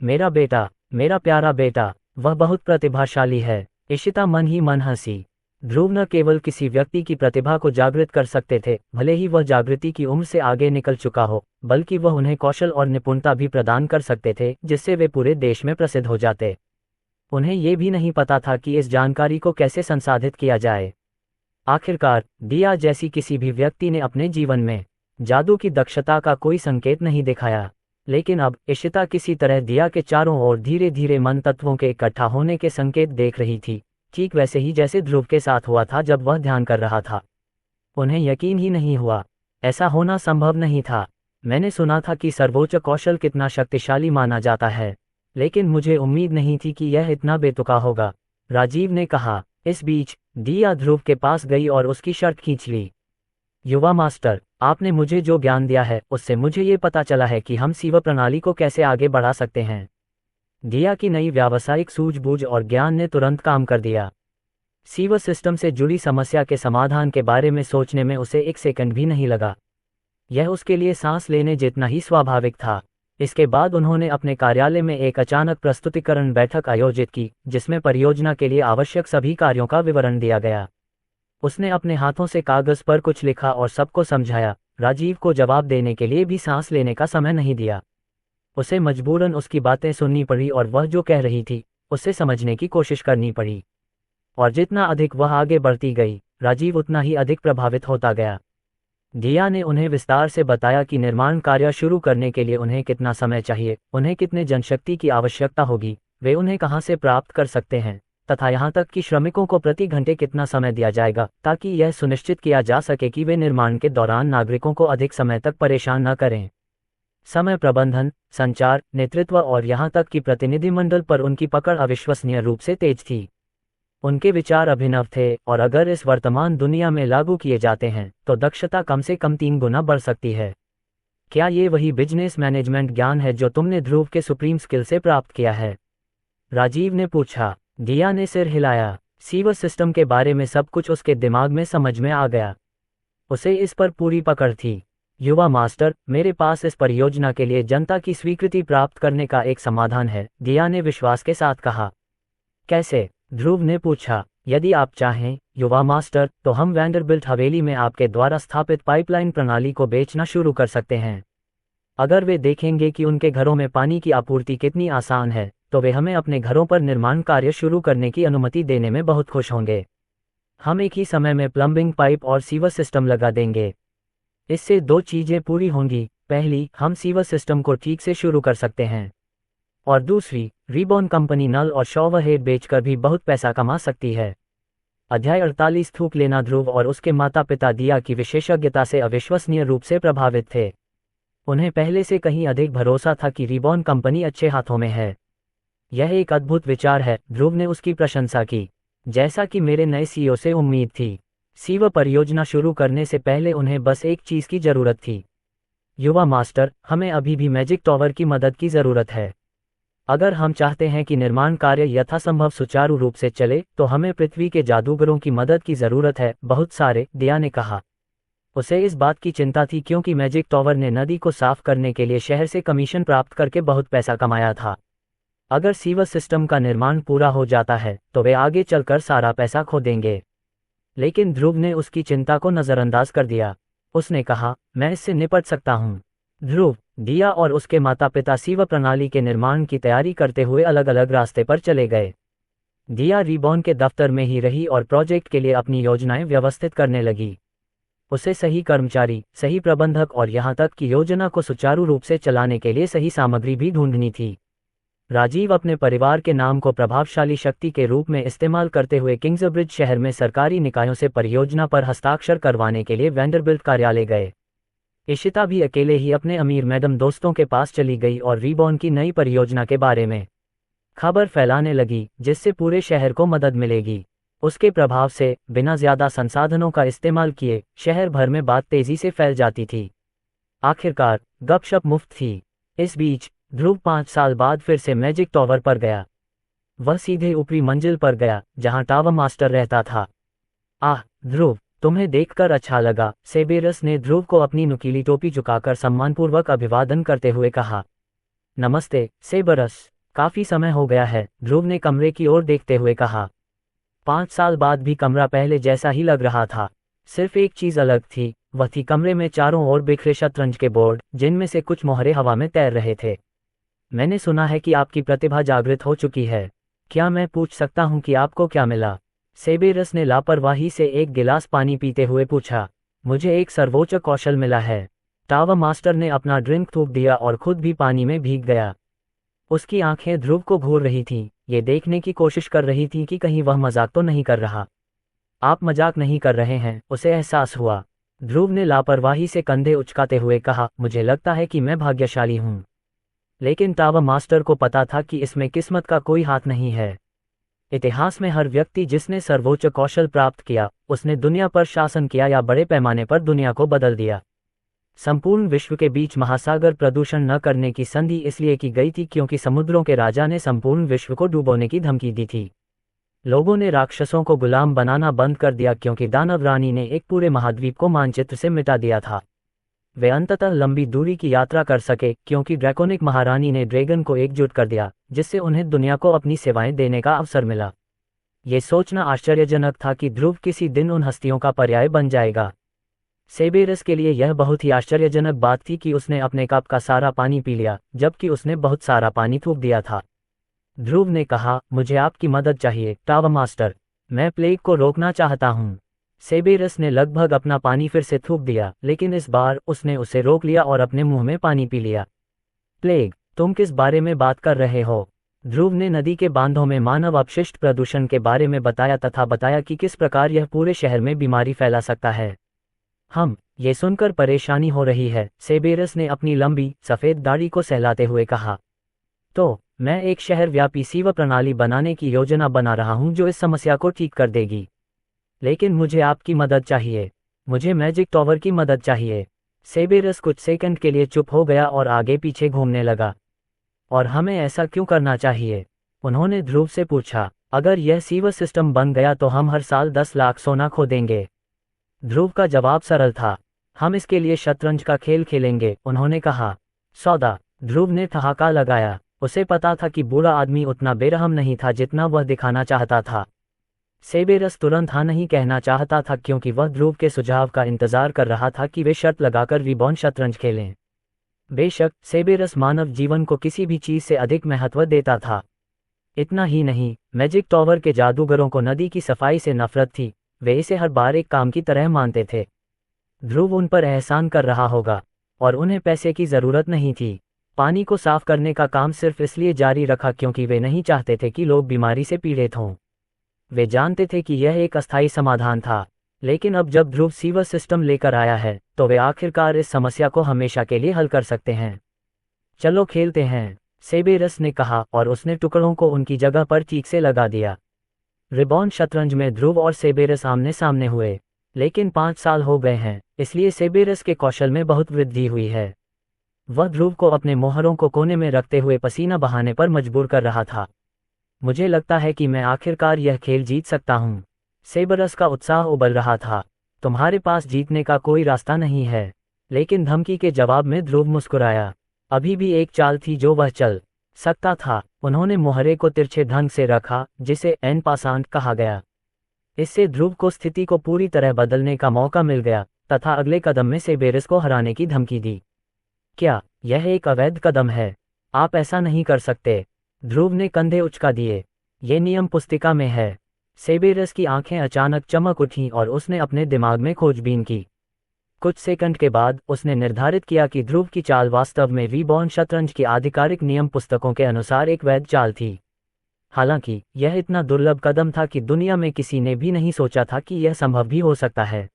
मेरा बेटा, मेरा प्यारा बेटा, वह बहुत प्रतिभाशाली है। इशिता मन ही मन हंसी। ध्रुव न केवल किसी व्यक्ति की प्रतिभा को जागृत कर सकते थे, भले ही वह जागृति की उम्र से आगे निकल चुका हो, बल्कि वह उन्हें कौशल और निपुणता भी प्रदान कर सकते थे जिससे वे पूरे देश में प्रसिद्ध हो जाते। उन्हें ये भी नहीं पता था कि इस जानकारी को कैसे संसाधित किया जाए। आखिरकार दिया जैसी किसी भी व्यक्ति ने अपने जीवन में जादू की दक्षता का कोई संकेत नहीं दिखाया, लेकिन अब इशिता किसी तरह दिया के चारों ओर धीरे धीरे मन तत्वों के इकट्ठा होने के संकेत देख रही थी, ठीक वैसे ही जैसे ध्रुव के साथ हुआ था जब वह ध्यान कर रहा था। उन्हें यकीन ही नहीं हुआ, ऐसा होना संभव नहीं था। मैंने सुना था कि सर्वोच्च कौशल कितना शक्तिशाली माना जाता है, लेकिन मुझे उम्मीद नहीं थी कि यह इतना बेतुका होगा, राजीव ने कहा। इस बीच दिया ध्रुव के पास गई और उसकी शर्ट खींच ली। युवा मास्टर, आपने मुझे जो ज्ञान दिया है उससे मुझे ये पता चला है कि हम सीवा प्रणाली को कैसे आगे बढ़ा सकते हैं। दिया की नई व्यावसायिक सूझबूझ और ज्ञान ने तुरंत काम कर दिया। सीवर सिस्टम से जुड़ी समस्या के समाधान के बारे में सोचने में उसे एक सेकंड भी नहीं लगा। यह उसके लिए सांस लेने जितना ही स्वाभाविक था। इसके बाद उन्होंने अपने कार्यालय में एक अचानक प्रस्तुतिकरण बैठक आयोजित की जिसमें परियोजना के लिए आवश्यक सभी कार्यों का विवरण दिया गया। उसने अपने हाथों से कागज पर कुछ लिखा और सबको समझाया। राजीव को जवाब देने के लिए भी सांस लेने का समय नहीं दिया। उसे मजबूरन उसकी बातें सुननी पड़ी और वह जो कह रही थी उसे समझने की कोशिश करनी पड़ी। और जितना अधिक वह आगे बढ़ती गई, राजीव उतना ही अधिक प्रभावित होता गया। दिया ने उन्हें विस्तार से बताया कि निर्माण कार्य शुरू करने के लिए उन्हें कितना समय चाहिए, उन्हें कितने जनशक्ति की आवश्यकता होगी, वे उन्हें कहां से प्राप्त कर सकते हैं, तथा यहां तक कि श्रमिकों को प्रति घंटे कितना समय दिया जाएगा ताकि यह सुनिश्चित किया जा सके कि वे निर्माण के दौरान नागरिकों को अधिक समय तक परेशान न करें। समय प्रबंधन, संचार, नेतृत्व और यहां तक कि प्रतिनिधिमंडल पर उनकी पकड़ अविश्वसनीय रूप से तेज थी। उनके विचार अभिनव थे और अगर इस वर्तमान दुनिया में लागू किए जाते हैं तो दक्षता कम से कम 3 गुना बढ़ सकती है। क्या ये वही बिजनेस मैनेजमेंट ज्ञान है जो तुमने ध्रुव के सुप्रीम स्किल से प्राप्त किया है? राजीव ने पूछा। दिया ने सिर हिलाया। सीवर सिस्टम के बारे में सब कुछ उसके दिमाग में समझ में आ गया। उसे इस पर पूरी पकड़ थी। युवा मास्टर, मेरे पास इस परियोजना के लिए जनता की स्वीकृति प्राप्त करने का एक समाधान है, दिया ने विश्वास के साथ कहा। कैसे? ध्रुव ने पूछा। यदि आप चाहें, युवा मास्टर, तो हम वैंडरबिल्ट हवेली में आपके द्वारा स्थापित पाइपलाइन प्रणाली को बेचना शुरू कर सकते हैं। अगर वे देखेंगे कि उनके घरों में पानी की आपूर्ति कितनी आसान है, तो वे हमें अपने घरों पर निर्माण कार्य शुरू करने की अनुमति देने में बहुत खुश होंगे। हम एक ही समय में प्लम्बिंग पाइप और सीवर सिस्टम लगा देंगे। इससे दो चीजें पूरी होंगी। पहली, हम सीवर सिस्टम को ठीक से शुरू कर सकते हैं, और दूसरी, रिबॉन कंपनी नल और शॉवर हेड बेचकर भी बहुत पैसा कमा सकती है। अध्याय 48। थूक लेना। ध्रुव और उसके माता पिता दिया की विशेषज्ञता से अविश्वसनीय रूप से प्रभावित थे। उन्हें पहले से कहीं अधिक भरोसा था कि रिबॉन कंपनी अच्छे हाथों में है। यह एक अद्भुत विचार है, ध्रुव ने उसकी प्रशंसा की। जैसा कि मेरे नए सीईओ से उम्मीद थी, सीवर परियोजना शुरू करने से पहले उन्हें बस एक चीज की जरूरत थी। युवा मास्टर, हमें अभी भी मैजिक टॉवर की मदद की जरूरत है। अगर हम चाहते हैं कि निर्माण कार्य यथासंभव सुचारू रूप से चले, तो हमें पृथ्वी के जादूगरों की मदद की जरूरत है। बहुत सारे, दिया ने कहा। उसे इस बात की चिंता थी क्योंकि मैजिक टॉवर ने नदी को साफ करने के लिए शहर से कमीशन प्राप्त करके बहुत पैसा कमाया था। अगर सीवर सिस्टम का निर्माण पूरा हो जाता है, तो वे आगे चलकर सारा पैसा खो देंगे। लेकिन ध्रुव ने उसकी चिंता को नजरअंदाज कर दिया। उसने कहा, मैं इससे निपट सकता हूँ। ध्रुव, दिया और उसके माता पिता सीवर प्रणाली के निर्माण की तैयारी करते हुए अलग अलग रास्ते पर चले गए। दिया रिबॉन के दफ्तर में ही रही और प्रोजेक्ट के लिए अपनी योजनाएं व्यवस्थित करने लगी। उसे सही कर्मचारी, सही प्रबंधक और यहाँ तक कि योजना को सुचारू रूप से चलाने के लिए सही सामग्री भी ढूंढनी थी। राजीव अपने परिवार के नाम को प्रभावशाली शक्ति के रूप में इस्तेमाल करते हुए किंग्सब्रिज शहर में सरकारी निकायों से परियोजना पर हस्ताक्षर करवाने के लिए वैंडरबिल्ट कार्यालय गए। इशिता भी अकेले ही अपने अमीर मैडम दोस्तों के पास चली गई और रिबॉन की नई परियोजना के बारे में खबर फैलाने लगी, जिससे पूरे शहर को मदद मिलेगी। उसके प्रभाव से, बिना ज्यादा संसाधनों का इस्तेमाल किए, शहर भर में बात तेजी से फैल जाती थी। आखिरकार, गपशप मुफ्त थी। इस बीच, ध्रुव 5 साल बाद फिर से मैजिक टॉवर पर गया। वह सीधे ऊपरी मंजिल पर गया, जहां टावर मास्टर रहता था। आह ध्रुव, तुम्हें देखकर अच्छा लगा, सेबेरस ने ध्रुव को अपनी नुकीली टोपी झुकाकर सम्मानपूर्वक अभिवादन करते हुए कहा। नमस्ते, सेबेरस। काफी समय हो गया है, ध्रुव ने कमरे की ओर देखते हुए कहा। 5 साल बाद भी कमरा पहले जैसा ही लग रहा था। सिर्फ एक चीज अलग थी, वह थी कमरे में चारों ओर बिखरे शतरंज के बोर्ड, जिनमें से कुछ मोहरे हवा में तैर रहे थे। मैंने सुना है कि आपकी प्रतिभा जागृत हो चुकी है। क्या मैं पूछ सकता हूँ कि आपको क्या मिला? सेबेरस ने लापरवाही से एक गिलास पानी पीते हुए पूछा। मुझे एक सर्वोच्च कौशल मिला है। टावर मास्टर ने अपना ड्रिंक थूक दिया और खुद भी पानी में भीग गया। उसकी आंखें ध्रुव को घूर रही थीं, ये देखने की कोशिश कर रही थीं कि कहीं वह मजाक तो नहीं कर रहा। आप मजाक नहीं कर रहे हैं, उसे एहसास हुआ। ध्रुव ने लापरवाही से कंधे उचकाते हुए कहा, मुझे लगता है कि मैं भाग्यशाली हूँ। लेकिन टावर मास्टर को पता था कि इसमें किस्मत का कोई हाथ नहीं है। इतिहास में हर व्यक्ति जिसने सर्वोच्च कौशल प्राप्त किया, उसने दुनिया पर शासन किया या बड़े पैमाने पर दुनिया को बदल दिया। संपूर्ण विश्व के बीच महासागर प्रदूषण न करने की संधि इसलिए की गई थी क्योंकि समुद्रों के राजा ने संपूर्ण विश्व को डुबोने की धमकी दी थी। लोगों ने राक्षसों को गुलाम बनाना बंद कर दिया क्योंकि दानव रानी ने एक पूरे महाद्वीप को मानचित्र से मिटा दिया था। वे अंततः लंबी दूरी की यात्रा कर सके क्योंकि ड्रैकोनिक महारानी ने ड्रैगन को एकजुट कर दिया, जिससे उन्हें दुनिया को अपनी सेवाएं देने का अवसर मिला। ये सोचना आश्चर्यजनक था कि ध्रुव किसी दिन उन हस्तियों का पर्याय बन जाएगा। सेबेरस के लिए यह बहुत ही आश्चर्यजनक बात थी कि उसने अपने कप का सारा पानी पी लिया, जबकि उसने बहुत सारा पानी थूक दिया था। ध्रुव ने कहा, मुझे आपकी मदद चाहिए, टावर मास्टर। मैं प्लेग को रोकना चाहता हूँ। सेबेरस ने लगभग अपना पानी फिर से थूक दिया, लेकिन इस बार उसने उसे रोक लिया और अपने मुंह में पानी पी लिया। प्लेग, तुम किस बारे में बात कर रहे हो? ध्रुव ने नदी के बांधों में मानव अपशिष्ट प्रदूषण के बारे में बताया तथा बताया कि किस प्रकार यह पूरे शहर में बीमारी फैला सकता है। ये सुनकर परेशानी हो रही है, सेबेरस ने अपनी लंबी, सफेद दाढ़ी को सहलाते हुए कहा। तो, मैं एक शहर व्यापी सीवर प्रणाली बनाने की योजना बना रहा हूँ जो इस समस्या को ठीक कर देगी। लेकिन मुझे आपकी मदद चाहिए। मुझे मैजिक टॉवर की मदद चाहिए। सेबेरस कुछ सेकंड के लिए चुप हो गया और आगे पीछे घूमने लगा। और हमें ऐसा क्यों करना चाहिए? उन्होंने ध्रुव से पूछा। अगर यह सीवर सिस्टम बन गया तो हम हर साल 10 लाख सोना खो देंगे। ध्रुव का जवाब सरल था। हम इसके लिए शतरंज का खेल खेलेंगे, उन्होंने कहा। सौदा, ध्रुव ने ठहाका लगाया। उसे पता था कि बूढ़ा आदमी उतना बेरहम नहीं था जितना वह दिखाना चाहता था। सेबेरस तुरंत हाँ नहीं कहना चाहता था क्योंकि वह ध्रुव के सुझाव का इंतजार कर रहा था कि वे शर्त लगाकर रिबॉर्न शतरंज खेलें। बेशक सेबेरस मानव जीवन को किसी भी चीज से अधिक महत्व देता था। इतना ही नहीं, मैजिक टॉवर के जादूगरों को नदी की सफाई से नफरत थी, वे इसे हर बार एक काम की तरह मानते थे। ध्रुव उन पर एहसान कर रहा होगा और उन्हें पैसे की जरूरत नहीं थी। पानी को साफ करने का काम सिर्फ इसलिए जारी रखा क्योंकि वे नहीं चाहते थे कि लोग बीमारी से पीड़ित हों। वे जानते थे कि यह एक अस्थायी समाधान था, लेकिन अब जब ध्रुव सीवर सिस्टम लेकर आया है तो वे आखिरकार इस समस्या को हमेशा के लिए हल कर सकते हैं। चलो खेलते हैं, सेबेरस ने कहा और उसने टुकड़ों को उनकी जगह पर ठीक से लगा दिया। रिबॉर्न शतरंज में ध्रुव और सेबेरस आमने सामने हुए, लेकिन 5 साल हो गए हैं, इसलिए सेबेरस के कौशल में बहुत वृद्धि हुई है। वह ध्रुव को अपने मोहरों को कोने में रखते हुए पसीना बहाने पर मजबूर कर रहा था। मुझे लगता है कि मैं आखिरकार यह खेल जीत सकता हूँ। सेबेरस का उत्साह उबल रहा था। तुम्हारे पास जीतने का कोई रास्ता नहीं है। लेकिन धमकी के जवाब में ध्रुव मुस्कुराया। अभी भी एक चाल थी जो वह चल सकता था। उन्होंने मोहरे को तिरछे ढंग से रखा, जिसे एन पासांट कहा गया। इससे ध्रुव को स्थिति को पूरी तरह बदलने का मौका मिल गया तथा अगले कदम में सेबेरस को हराने की धमकी दी। क्या यह एक अवैध कदम है? आप ऐसा नहीं कर सकते। ध्रुव ने कंधे उचका दिए। ये नियम पुस्तिका में है। सेबेरस की आंखें अचानक चमक उठीं और उसने अपने दिमाग में खोजबीन की। कुछ सेकंड के बाद उसने निर्धारित किया कि ध्रुव की चाल वास्तव में रिबॉर्न शतरंज की आधिकारिक नियम पुस्तकों के अनुसार एक वैध चाल थी। हालांकि यह इतना दुर्लभ कदम था कि दुनिया में किसी ने भी नहीं सोचा था कि यह संभव भी हो सकता है।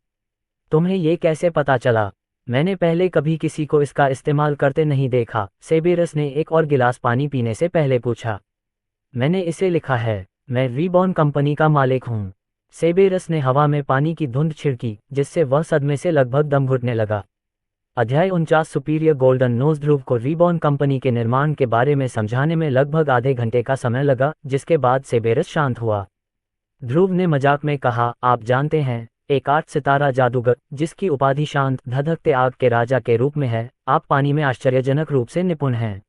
तुम्हें ये कैसे पता चला? मैंने पहले कभी किसी को इसका इस्तेमाल करते नहीं देखा, सेबेरस ने एक और गिलास पानी पीने से पहले पूछा। मैंने इसे लिखा है। मैं रिबॉर्न कंपनी का मालिक हूँ। सेबेरस ने हवा में पानी की धुंध छिड़की, जिससे वह सदमे से लगभग दम घुटने लगा। अध्याय 49 सुपीरियर गोल्डन नोज। ध्रुव को रिबॉर्न कंपनी के निर्माण के बारे में समझाने में लगभग आधे घंटे का समय लगा, जिसके बाद सेबेरस शांत हुआ। ध्रुव ने मजाक में कहा, आप जानते हैं, एक 8 सितारा जादूगर जिसकी उपाधि शांत धधकते आग के राजा के रूप में है, आप पानी में आश्चर्यजनक रूप से निपुण हैं।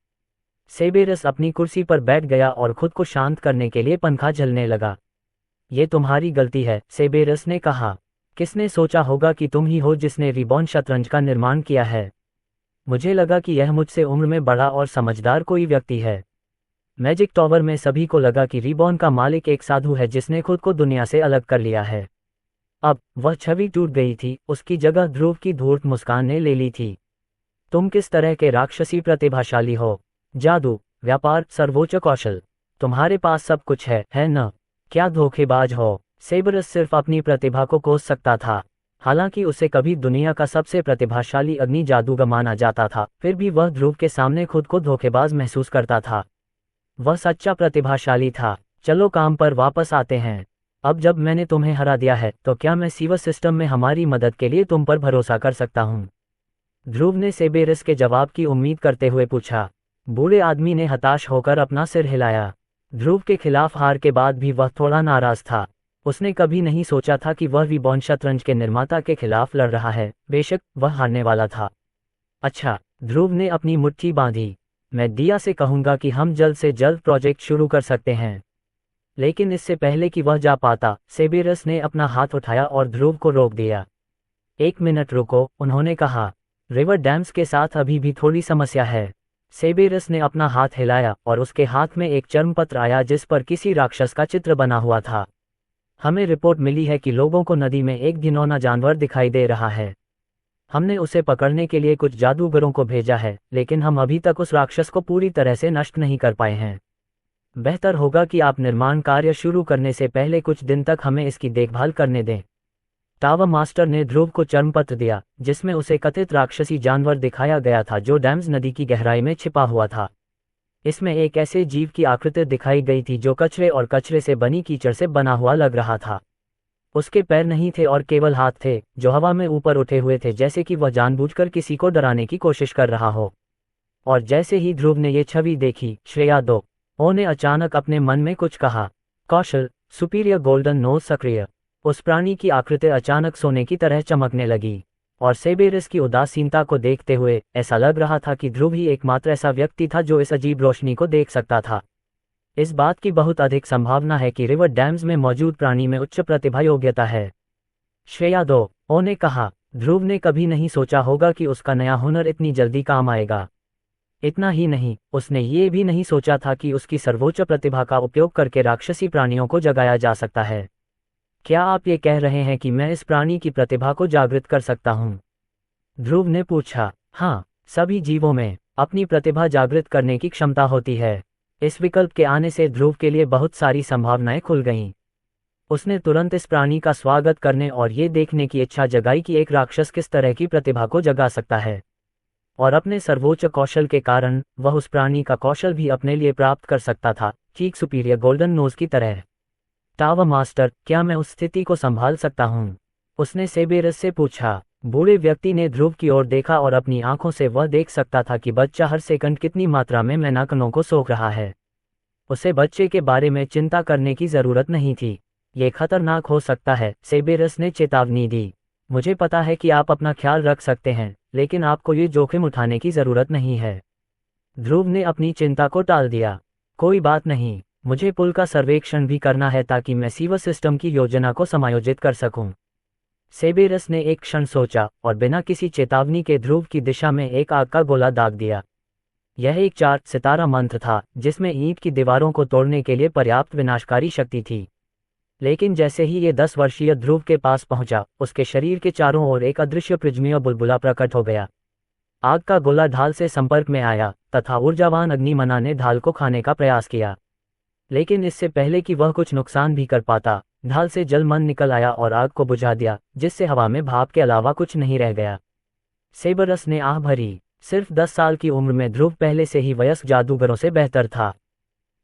सेबेरस अपनी कुर्सी पर बैठ गया और खुद को शांत करने के लिए पंखा झलने लगा। ये तुम्हारी गलती है, सेबेरस ने कहा। किसने सोचा होगा कि तुम ही हो जिसने रिबॉर्न शतरंज का निर्माण किया है? मुझे लगा कि यह मुझसे उम्र में बड़ा और समझदार कोई व्यक्ति है। मैजिक टॉवर में सभी को लगा कि रिबॉर्न का मालिक एक साधु है जिसने खुद को दुनिया से अलग कर लिया है। अब वह छवि टूट गई थी, उसकी जगह ध्रुव की धूर्त मुस्कान ने ले ली थी। तुम किस तरह के राक्षसी प्रतिभाशाली हो? जादू, व्यापार, सर्वोच्च कौशल, तुम्हारे पास सब कुछ है न? क्या धोखेबाज हो? सेबेरस सिर्फ अपनी प्रतिभा को कोस सकता था। हालांकि उसे कभी दुनिया का सबसे प्रतिभाशाली अग्नि जादूगर माना जाता था, फिर भी वह ध्रुव के सामने खुद को धोखेबाज महसूस करता था। वह सच्चा प्रतिभाशाली था। चलो काम पर वापस आते हैं। अब जब मैंने तुम्हें हरा दिया है तो क्या मैं सीवर सिस्टम में हमारी मदद के लिए तुम पर भरोसा कर सकता हूँ? ध्रुव ने सेबेरस के जवाब की उम्मीद करते हुए पूछा। बूढ़े आदमी ने हताश होकर अपना सिर हिलाया। ध्रुव के खिलाफ हार के बाद भी वह थोड़ा नाराज था। उसने कभी नहीं सोचा था कि वह रिबॉर्न शतरंज के निर्माता के खिलाफ लड़ रहा है, बेशक वह हारने वाला था। अच्छा, ध्रुव ने अपनी मुट्ठी बांधी। मैं दिया से कहूंगा कि हम जल्द से जल्द प्रोजेक्ट शुरू कर सकते हैं। लेकिन इससे पहले कि वह जा पाता, सेबेरस ने अपना हाथ उठाया और ध्रुव को रोक दिया। 1 मिनट रुको, उन्होंने कहा। रिवर डैम्स के साथ अभी भी थोड़ी समस्या है। सेबेरस ने अपना हाथ हिलाया और उसके हाथ में एक चर्मपत्र आया जिस पर किसी राक्षस का चित्र बना हुआ था। हमें रिपोर्ट मिली है कि लोगों को नदी में एक घिनौना जानवर दिखाई दे रहा है। हमने उसे पकड़ने के लिए कुछ जादूगरों को भेजा है, लेकिन हम अभी तक उस राक्षस को पूरी तरह से नष्ट नहीं कर पाए हैं। बेहतर होगा कि आप निर्माण कार्य शुरू करने से पहले कुछ दिन तक हमें इसकी देखभाल करने दें। टावर मास्टर ने ध्रुव को चर्मपत्र दिया, जिसमें उसे कथित राक्षसी जानवर दिखाया गया था जो डैम्स नदी की गहराई में छिपा हुआ था। इसमें एक ऐसे जीव की आकृति दिखाई गई थी जो कचरे और कचरे से बनी कीचड़ से बना हुआ लग रहा था। उसके पैर नहीं थे और केवल हाथ थे, जो हवा में ऊपर उठे हुए थे, जैसे कि वह जानबूझकर किसी को डराने की कोशिश कर रहा हो। और जैसे ही ध्रुव ने ये छवि देखी, श्रेया दो ओ ने अचानक अपने मन में कुछ कहा। कौशल, सुपीरियर गोल्डन नोज सक्रिय। उस प्राणी की आकृति अचानक सोने की तरह चमकने लगी, और सेबेरस की उदासीनता को देखते हुए ऐसा लग रहा था कि ध्रुव ही एकमात्र ऐसा व्यक्ति था जो इस अजीब रोशनी को देख सकता था। इस बात की बहुत अधिक संभावना है कि रिवर डैम्स में मौजूद प्राणी में उच्च प्रतिभा योग्यता है। श्रेया दो ओ ने कहा, ध्रुव ने कभी नहीं सोचा होगा कि उसका नया हुनर इतनी जल्दी काम आएगा। इतना ही नहीं, उसने ये भी नहीं सोचा था कि उसकी सर्वोच्च प्रतिभा का उपयोग करके राक्षसी प्राणियों को जगाया जा सकता है। क्या आप ये कह रहे हैं कि मैं इस प्राणी की प्रतिभा को जागृत कर सकता हूँ? ध्रुव ने पूछा। हाँ, सभी जीवों में अपनी प्रतिभा जागृत करने की क्षमता होती है। इस विकल्प के आने से ध्रुव के लिए बहुत सारी संभावनाएं खुल गईं। उसने तुरंत इस प्राणी का स्वागत करने और ये देखने की इच्छा जगाई कि एक राक्षस किस तरह की प्रतिभा को जगा सकता है, और अपने सर्वोच्च कौशल के कारण वह उस प्राणी का कौशल भी अपने लिए प्राप्त कर सकता था, ठीक सुपीरियर गोल्डन नोज की तरह। टावर मास्टर, क्या मैं उस स्थिति को संभाल सकता हूँ? उसने सेबेरस से पूछा। बूढ़े व्यक्ति ने ध्रुव की ओर देखा और अपनी आंखों से वह देख सकता था कि बच्चा हर सेकंड कितनी मात्रा में मेनाकनों को सोख रहा है। उसे बच्चे के बारे में चिंता करने की जरूरत नहीं थी। ये खतरनाक हो सकता है, सेबेरस ने चेतावनी दी। मुझे पता है कि आप अपना ख्याल रख सकते हैं, लेकिन आपको ये जोखिम उठाने की जरूरत नहीं है। ध्रुव ने अपनी चिंता को टाल दिया। कोई बात नहीं, मुझे पुल का सर्वेक्षण भी करना है ताकि मैं सीवर सिस्टम की योजना को समायोजित कर सकूं। सेबेरस ने एक क्षण सोचा और बिना किसी चेतावनी के ध्रुव की दिशा में एक आग का गोला दाग दिया। यह एक 4 सितारा मंत्र था जिसमें ईंट की दीवारों को तोड़ने के लिए पर्याप्त विनाशकारी शक्ति थी। लेकिन जैसे ही ये 10 वर्षीय ध्रुव के पास पहुंचा, उसके शरीर के चारों ओर एक अदृश्य प्रिज्मीय बुलबुला प्रकट हो गया। आग का गोला ढाल से संपर्क में आया तथा ऊर्जावान अग्निमना ने ढाल को खाने का प्रयास किया। लेकिन इससे पहले कि वह कुछ नुकसान भी कर पाता, ढाल से जलमन निकल आया और आग को बुझा दिया, जिससे हवा में भाप के अलावा कुछ नहीं रह गया। सेबेरस ने आह भरी। सिर्फ 10 साल की उम्र में ध्रुव पहले से ही वयस्क जादूगरों से बेहतर था।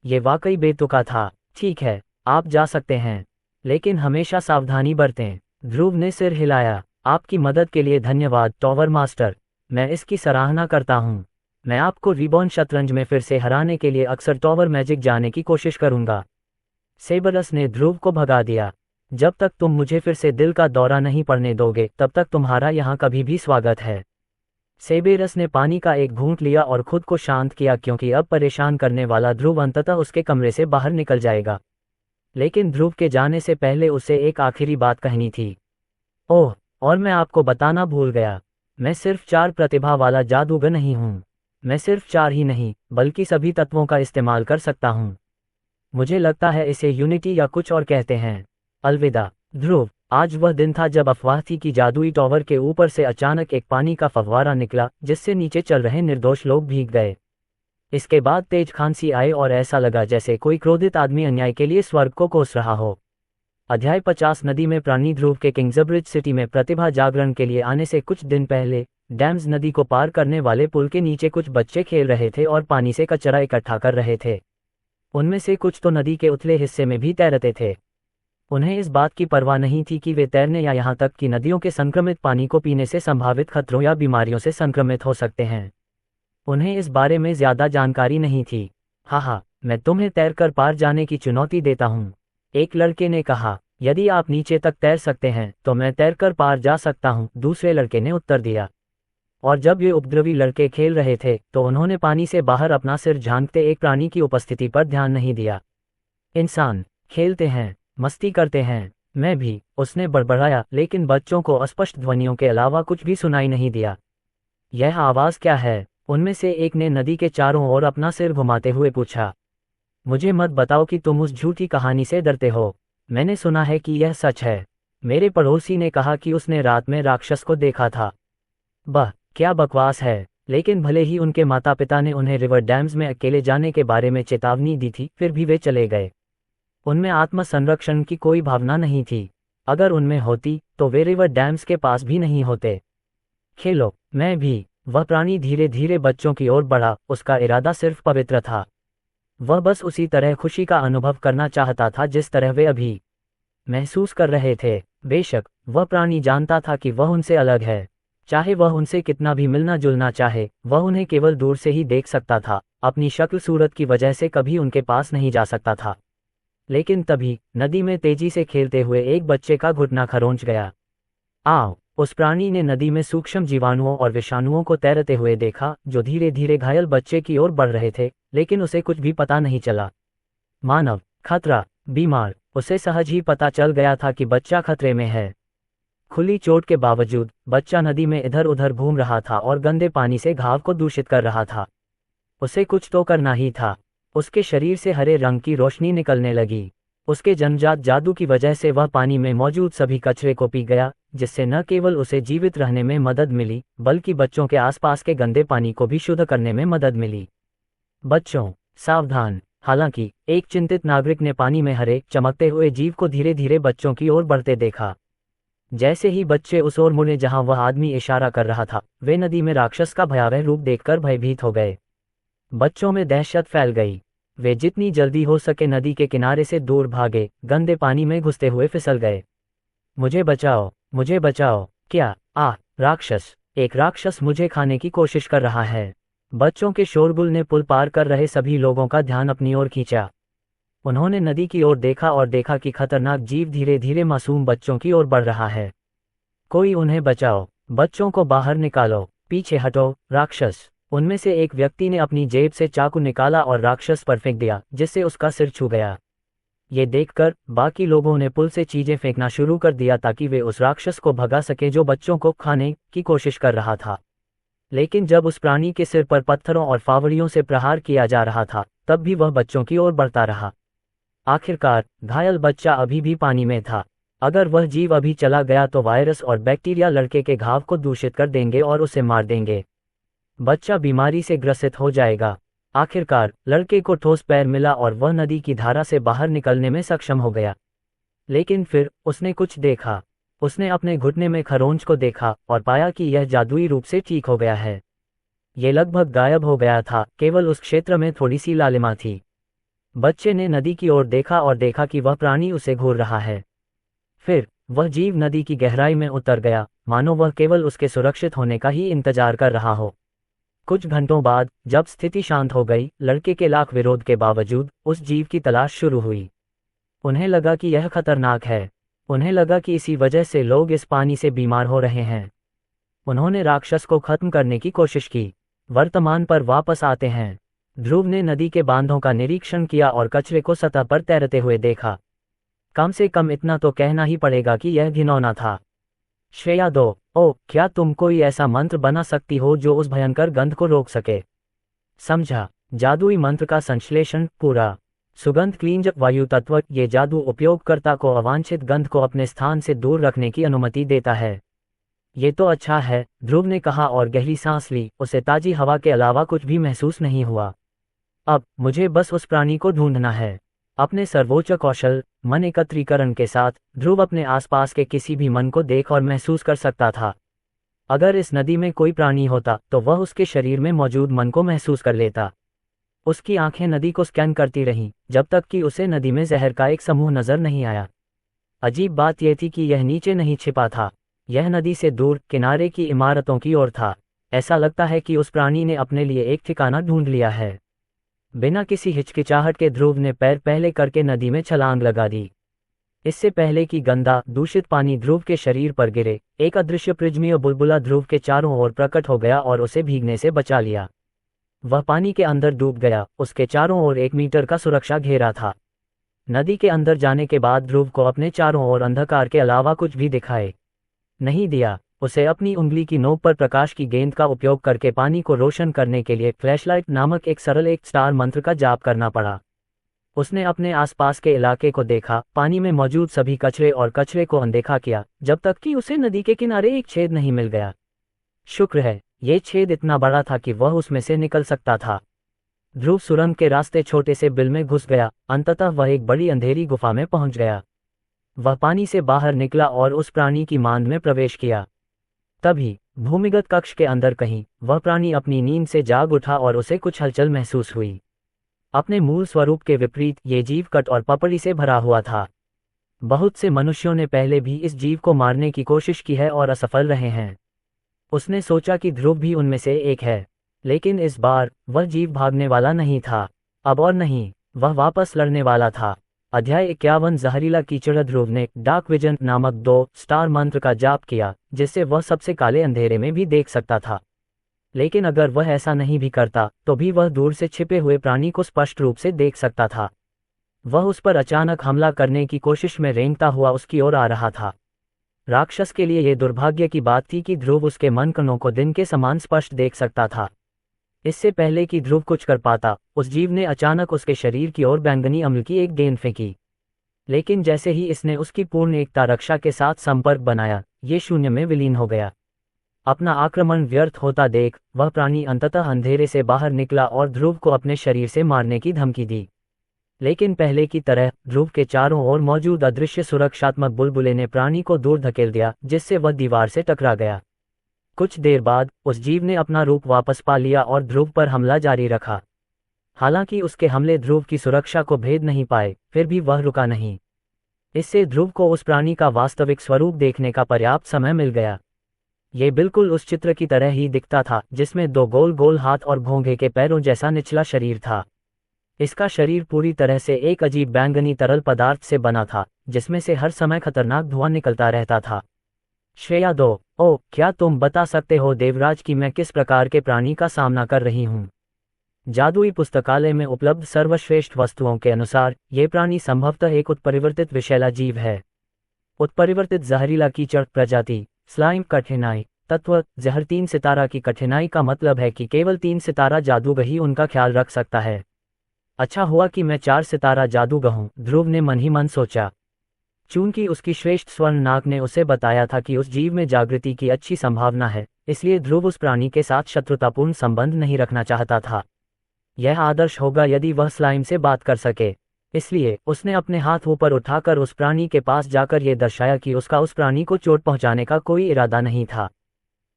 ये वाकई बेतुका था। ठीक है, आप जा सकते हैं, लेकिन हमेशा सावधानी बरतें। ध्रुव ने सिर हिलाया। आपकी मदद के लिए धन्यवाद टॉवर मास्टर, मैं इसकी सराहना करता हूँ। मैं आपको रिबॉर्न शतरंज में फिर से हराने के लिए अक्सर टॉवर मैजिक जाने की कोशिश करूंगा। सेबेरस ने ध्रुव को भगा दिया। जब तक तुम मुझे फिर से दिल का दौरा नहीं पड़ने दोगे, तब तक तुम्हारा यहाँ कभी भी स्वागत है। सेबेरस ने पानी का एक घूंट लिया और खुद को शांत किया, क्योंकि अब परेशान करने वाला ध्रुव अंततः उसके कमरे से बाहर निकल जाएगा। लेकिन ध्रुव के जाने से पहले उसे एक आखिरी बात कहनी थी। ओह, और मैं आपको बताना भूल गया, मैं सिर्फ 4 प्रतिभा वाला जादूगर नहीं हूँ। मैं सिर्फ 4 ही नहीं, बल्कि सभी तत्वों का इस्तेमाल कर सकता हूँ। मुझे लगता है इसे यूनिटी या कुछ और कहते हैं। अलविदा ध्रुव। आज वह दिन था जब अफवाह थी कि जादुई टॉवर के ऊपर से अचानक एक पानी का फव्वारा निकला, जिससे नीचे चल रहे निर्दोष लोग भीग गए। इसके बाद तेज खांसी आए और ऐसा लगा जैसे कोई क्रोधित आदमी अन्याय के लिए स्वर्ग को कोस रहा हो। अध्याय 50 नदी में प्राणी। ध्रुव के किंग्सब्रिज सिटी में प्रतिभा जागरण के लिए आने से कुछ दिन पहले डैम्स नदी को पार करने वाले पुल के नीचे कुछ बच्चे खेल रहे थे और पानी से कचरा इकट्ठा कर रहे थे। उनमें से कुछ तो नदी के उथले हिस्से में भी तैरते थे। उन्हें इस बात की परवाह नहीं थी कि वे तैरने या यहाँ तक कि नदियों के संक्रमित पानी को पीने से संभावित खतरों या बीमारियों से संक्रमित हो सकते हैं। उन्हें इस बारे में ज्यादा जानकारी नहीं थी। हाँ, मैं तुम्हें तैरकर पार जाने की चुनौती देता हूँ, एक लड़के ने कहा। यदि आप नीचे तक तैर सकते हैं तो मैं तैरकर पार जा सकता हूँ, दूसरे लड़के ने उत्तर दिया। और जब ये उपद्रवी लड़के खेल रहे थे तो उन्होंने पानी से बाहर अपना सिर झांकते एक प्राणी की उपस्थिति पर ध्यान नहीं दिया। इंसान खेलते हैं, मस्ती करते हैं, मैं भी, उसने बड़बड़ाया, लेकिन बच्चों को अस्पष्ट ध्वनियों के अलावा कुछ भी सुनाई नहीं दिया। यह आवाज क्या है? उनमें से एक ने नदी के चारों ओर अपना सिर घुमाते हुए पूछा। मुझे मत बताओ कि तुम उस झूठी कहानी से डरते हो। मैंने सुना है कि यह सच है। मेरे पड़ोसी ने कहा कि उसने रात में राक्षस को देखा था। क्या बकवास है। लेकिन भले ही उनके माता पिता ने उन्हें रिवर डैम्स में अकेले जाने के बारे में चेतावनी दी थी, फिर भी वे चले गए। उनमें आत्मसंरक्षण की कोई भावना नहीं थी। अगर उनमें होती तो वे रिवर डैम्स के पास भी नहीं होते। खेलो, मैं भी। वह प्राणी धीरे धीरे बच्चों की ओर बढ़ा। उसका इरादा सिर्फ पवित्र था। वह बस उसी तरह खुशी का अनुभव करना चाहता था जिस तरह वे अभी महसूस कर रहे थे। बेशक वह प्राणी जानता था कि वह उनसे अलग है। चाहे वह उनसे कितना भी मिलना जुलना चाहे, वह उन्हें केवल दूर से ही देख सकता था, अपनी शक्ल सूरत की वजह से कभी उनके पास नहीं जा सकता था। लेकिन तभी नदी में तेजी से खेलते हुए एक बच्चे का घुटना खरोंच गया। आओ! उस प्राणी ने नदी में सूक्ष्म जीवाणुओं और विषाणुओं को तैरते हुए देखा, जो धीरे धीरे घायल बच्चे की ओर बढ़ रहे थे, लेकिन उसे कुछ भी पता नहीं चला। मानव, खतरा, बीमार। उसे सहज ही पता चल गया था कि बच्चा खतरे में है। खुली चोट के बावजूद बच्चा नदी में इधर उधर घूम रहा था और गंदे पानी से घाव को दूषित कर रहा था। उसे कुछ तो करना ही था। उसके शरीर से हरे रंग की रोशनी निकलने लगी। उसके जन्मजात जादू की वजह से वह पानी में मौजूद सभी कचरे को पी गया, जिससे न केवल उसे जीवित रहने में मदद मिली, बल्कि बच्चों के आसपास के गंदे पानी को भी शुद्ध करने में मदद मिली। बच्चों, सावधान! हालांकि एक चिंतित नागरिक ने पानी में हरे चमकते हुए जीव को धीरे धीरे बच्चों की ओर बढ़ते देखा। जैसे ही बच्चे उस ओर मुड़े जहां वह आदमी इशारा कर रहा था, वे नदी में राक्षस का भयावह रूप देखकर भयभीत हो गए। बच्चों में दहशत फैल गई। वे जितनी जल्दी हो सके नदी के किनारे से दूर भागे, गंदे पानी में घुसते हुए फिसल गए। मुझे बचाओ, मुझे बचाओ! क्या? राक्षस! एक राक्षस मुझे खाने की कोशिश कर रहा है। बच्चों के शोरगुल ने पुल पार कर रहे सभी लोगों का ध्यान अपनी ओर खींचा। उन्होंने नदी की ओर देखा और देखा कि खतरनाक जीव धीरे धीरे मासूम बच्चों की ओर बढ़ रहा है। कोई उन्हें बचाओ! बच्चों को बाहर निकालो! पीछे हटो, राक्षस! उनमें से एक व्यक्ति ने अपनी जेब से चाकू निकाला और राक्षस पर फेंक दिया, जिससे उसका सिर छू गया। ये देखकर बाकी लोगों ने पुल से चीजें फेंकना शुरू कर दिया ताकि वे उस राक्षस को भगा सके जो बच्चों को खाने की कोशिश कर रहा था। लेकिन जब उस प्राणी के सिर पर पत्थरों और फावड़ियों से प्रहार किया जा रहा था, तब भी वह बच्चों की ओर बढ़ता रहा। आखिरकार घायल बच्चा अभी भी पानी में था। अगर वह जीव अभी चला गया तो वायरस और बैक्टीरिया लड़के के घाव को दूषित कर देंगे और उसे मार देंगे। बच्चा बीमारी से ग्रसित हो जाएगा। आखिरकार लड़के को ठोस पैर मिला और वह नदी की धारा से बाहर निकलने में सक्षम हो गया। लेकिन फिर उसने कुछ देखा। उसने अपने घुटने में खरोंच को देखा और पाया कि यह जादुई रूप से ठीक हो गया है। यह लगभग गायब हो गया था, केवल उस क्षेत्र में थोड़ी सी लालिमा थी। बच्चे ने नदी की ओर देखा और देखा कि वह प्राणी उसे घूर रहा है। फिर वह जीव नदी की गहराई में उतर गया, मानो वह केवल उसके सुरक्षित होने का ही इंतजार कर रहा हो। कुछ घंटों बाद जब स्थिति शांत हो गई, लड़के के लाख विरोध के बावजूद उस जीव की तलाश शुरू हुई। उन्हें लगा कि यह खतरनाक है। उन्हें लगा कि इसी वजह से लोग इस पानी से बीमार हो रहे हैं। उन्होंने राक्षस को खत्म करने की कोशिश की। वर्तमान पर वापस आते हैं। ध्रुव ने नदी के बांधों का निरीक्षण किया और कचरे को सतह पर तैरते हुए देखा। कम से कम इतना तो कहना ही पड़ेगा कि यह घिनौना था। श्रेया दो, ओह, क्या तुम कोई ऐसा मंत्र बना सकती हो जो उस भयंकर गंध को रोक सके? समझा, जादुई मंत्र का संश्लेषण पूरा। सुगंध क्लींजक वायु तत्व। ये जादू उपयोगकर्ता को अवांछित गंध को अपने स्थान से दूर रखने की अनुमति देता है। ये तो अच्छा है, ध्रुव ने कहा और गहरी सांस ली। उसे ताजी हवा के अलावा कुछ भी महसूस नहीं हुआ। अब मुझे बस उस प्राणी को ढूंढना है। अपने सर्वोच्च कौशल मन एकत्रीकरण के साथ ध्रुव अपने आसपास के किसी भी मन को देख और महसूस कर सकता था। अगर इस नदी में कोई प्राणी होता तो वह उसके शरीर में मौजूद मन को महसूस कर लेता। उसकी आंखें नदी को स्कैन करती रहीं, जब तक कि उसे नदी में जहर का एक समूह नजर नहीं आया। अजीब बात यह थी कि यह नीचे नहीं छिपा था। यह नदी से दूर किनारे की इमारतों की ओर था। ऐसा लगता है कि उस प्राणी ने अपने लिए एक ठिकाना ढूंढ लिया है। बिना किसी हिचकिचाहट के ध्रुव ने पैर पहले करके नदी में छलांग लगा दी। इससे पहले कि गंदा दूषित पानी ध्रुव के शरीर पर गिरे, एक अदृश्य प्रिज्मीय बुलबुला ध्रुव के चारों ओर प्रकट हो गया और उसे भीगने से बचा लिया। वह पानी के अंदर डूब गया। उसके चारों ओर 1 मीटर का सुरक्षा घेरा था। नदी के अंदर जाने के बाद ध्रुव को अपने चारों ओर अंधकार के अलावा कुछ भी दिखाई नहीं दिया। उसे अपनी उंगली की नोक पर प्रकाश की गेंद का उपयोग करके पानी को रोशन करने के लिए फ्लैशलाइट नामक एक सरल 1 स्टार मंत्र का जाप करना पड़ा। उसने अपने आसपास के इलाके को देखा, पानी में मौजूद सभी कचरे और कचरे को अनदेखा किया, जब तक कि उसे नदी के किनारे एक छेद नहीं मिल गया। शुक्र है, ये छेद इतना बड़ा था कि वह उसमें से निकल सकता था। ध्रुव सुरंग के रास्ते छोटे से बिल में घुस गया। अंततः वह एक बड़ी अंधेरी गुफा में पहुंच गया। वह पानी से बाहर निकला और उस प्राणी की मांद में प्रवेश किया। तभी भूमिगत कक्ष के अंदर कहीं वह प्राणी अपनी नींद से जाग उठा और उसे कुछ हलचल महसूस हुई। अपने मूल स्वरूप के विपरीत ये जीव कट और पपड़ी से भरा हुआ था। बहुत से मनुष्यों ने पहले भी इस जीव को मारने की कोशिश की है और असफल रहे हैं। उसने सोचा कि ध्रुव भी उनमें से एक है, लेकिन इस बार वह जीव भागने वाला नहीं था। अब और नहीं, वह वापस लड़ने वाला था। अध्याय 51 जहरीला कीचड़। ध्रुव ने डार्क विजन नामक 2 स्टार मंत्र का जाप किया, जिससे वह सबसे काले अंधेरे में भी देख सकता था। लेकिन अगर वह ऐसा नहीं भी करता तो भी वह दूर से छिपे हुए प्राणी को स्पष्ट रूप से देख सकता था। वह उस पर अचानक हमला करने की कोशिश में रेंगता हुआ उसकी ओर आ रहा था। राक्षस के लिए यह दुर्भाग्य की बात थी कि ध्रुव उसके मन कणों को दिन के समान स्पष्ट देख सकता था। इससे पहले कि ध्रुव कुछ कर पाता, उस जीव ने अचानक उसके शरीर की ओर बैंगनी अम्ल की एक गेंद फेंकी। लेकिन जैसे ही इसने उसकी पूर्ण एकता रक्षा के साथ संपर्क बनाया, ये शून्य में विलीन हो गया। अपना आक्रमण व्यर्थ होता देख वह प्राणी अंततः अंधेरे से बाहर निकला और ध्रुव को अपने शरीर से मारने की धमकी दी। लेकिन पहले की तरह ध्रुव के चारों ओर मौजूद अदृश्य सुरक्षात्मक बुलबुले ने प्राणी को दूर धकेल दिया, जिससे वह दीवार से टकरा गया। कुछ देर बाद उस जीव ने अपना रूप वापस पा लिया और ध्रुव पर हमला जारी रखा। हालांकि उसके हमले ध्रुव की सुरक्षा को भेद नहीं पाए, फिर भी वह रुका नहीं। इससे ध्रुव को उस प्राणी का वास्तविक स्वरूप देखने का पर्याप्त समय मिल गया। ये बिल्कुल उस चित्र की तरह ही दिखता था, जिसमें दो गोल गोल हाथ और भौंगे के पैरों जैसा निचला शरीर था। इसका शरीर पूरी तरह से एक अजीब बैंगनी तरल पदार्थ से बना था, जिसमें से हर समय खतरनाक धुआं निकलता रहता था। श्रेया 2। ओ, क्या तुम बता सकते हो देवराज कि मैं किस प्रकार के प्राणी का सामना कर रही हूँ? जादुई पुस्तकालय में उपलब्ध सर्वश्रेष्ठ वस्तुओं के अनुसार ये प्राणी संभवतः एक उत्परिवर्तित विषैला जीव है। उत्परिवर्तित जहरीला कीचड़ प्रजाति, स्लाइम कठिनाई तत्व, जहर 3 सितारा की कठिनाई का मतलब है कि केवल 3 सितारा जादूगर ही उनका ख्याल रख सकता है। अच्छा हुआ कि मैं 4 सितारा जादूगर हूँ, ध्रुव ने मन ही मन सोचा। चूंकि उसकी श्रेष्ठ स्वर्ण नाग ने उसे बताया था कि उस जीव में जागृति की अच्छी संभावना है, इसलिए ध्रुव उस प्राणी के साथ शत्रुतापूर्ण संबंध नहीं रखना चाहता था। यह आदर्श होगा यदि वह स्लाइम से बात कर सके। इसलिए उसने अपने हाथ ऊपर उठाकर उस प्राणी के पास जाकर यह दर्शाया कि उसका उस प्राणी को चोट पहुंचाने का कोई इरादा नहीं था।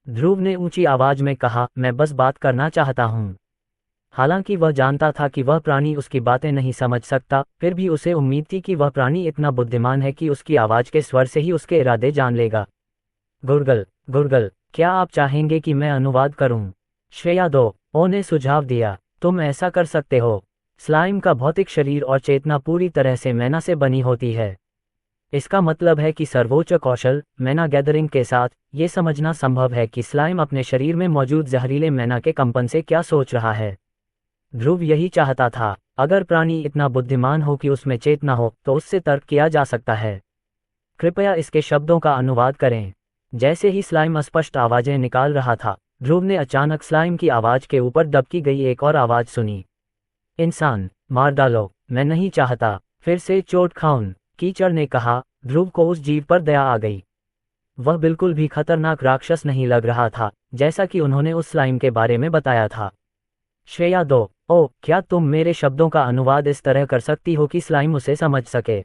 ध्रुव ने ऊंची आवाज में कहा, मैं बस बात करना चाहता हूं। हालांकि वह जानता था कि वह प्राणी उसकी बातें नहीं समझ सकता, फिर भी उसे उम्मीद थी कि वह प्राणी इतना बुद्धिमान है कि उसकी आवाज के स्वर से ही उसके इरादे जान लेगा। गुरगल, गुरगल, क्या आप चाहेंगे कि मैं अनुवाद करूं? श्रेया 2 ओ ने सुझाव दिया। तुम ऐसा कर सकते हो। स्लाइम का भौतिक शरीर और चेतना पूरी तरह से मैना से बनी होती है। इसका मतलब है कि सर्वोच्च कौशल मैना गैदरिंग के साथ ये समझना संभव है कि स्लाइम अपने शरीर में मौजूद जहरीले मैना के कंपन से क्या सोच रहा है। ध्रुव यही चाहता था। अगर प्राणी इतना बुद्धिमान हो कि उसमें चेतना हो तो उससे तर्क किया जा सकता है। कृपया इसके शब्दों का अनुवाद करें। जैसे ही स्लाइम अस्पष्ट आवाजें निकाल रहा था, ध्रुव ने अचानक स्लाइम की आवाज के ऊपर दबकी गई एक और आवाज सुनी। इंसान, मार डालो, मैं नहीं चाहता फिर से चोट खाऊं, कीचड़ ने कहा। ध्रुव को उस जीव पर दया आ गई। वह बिल्कुल भी खतरनाक राक्षस नहीं लग रहा था, जैसा कि उन्होंने उस स्लाइम के बारे में बताया था। श्रेया 2 ओ, क्या तुम मेरे शब्दों का अनुवाद इस तरह कर सकती हो कि स्लाइम उसे समझ सके?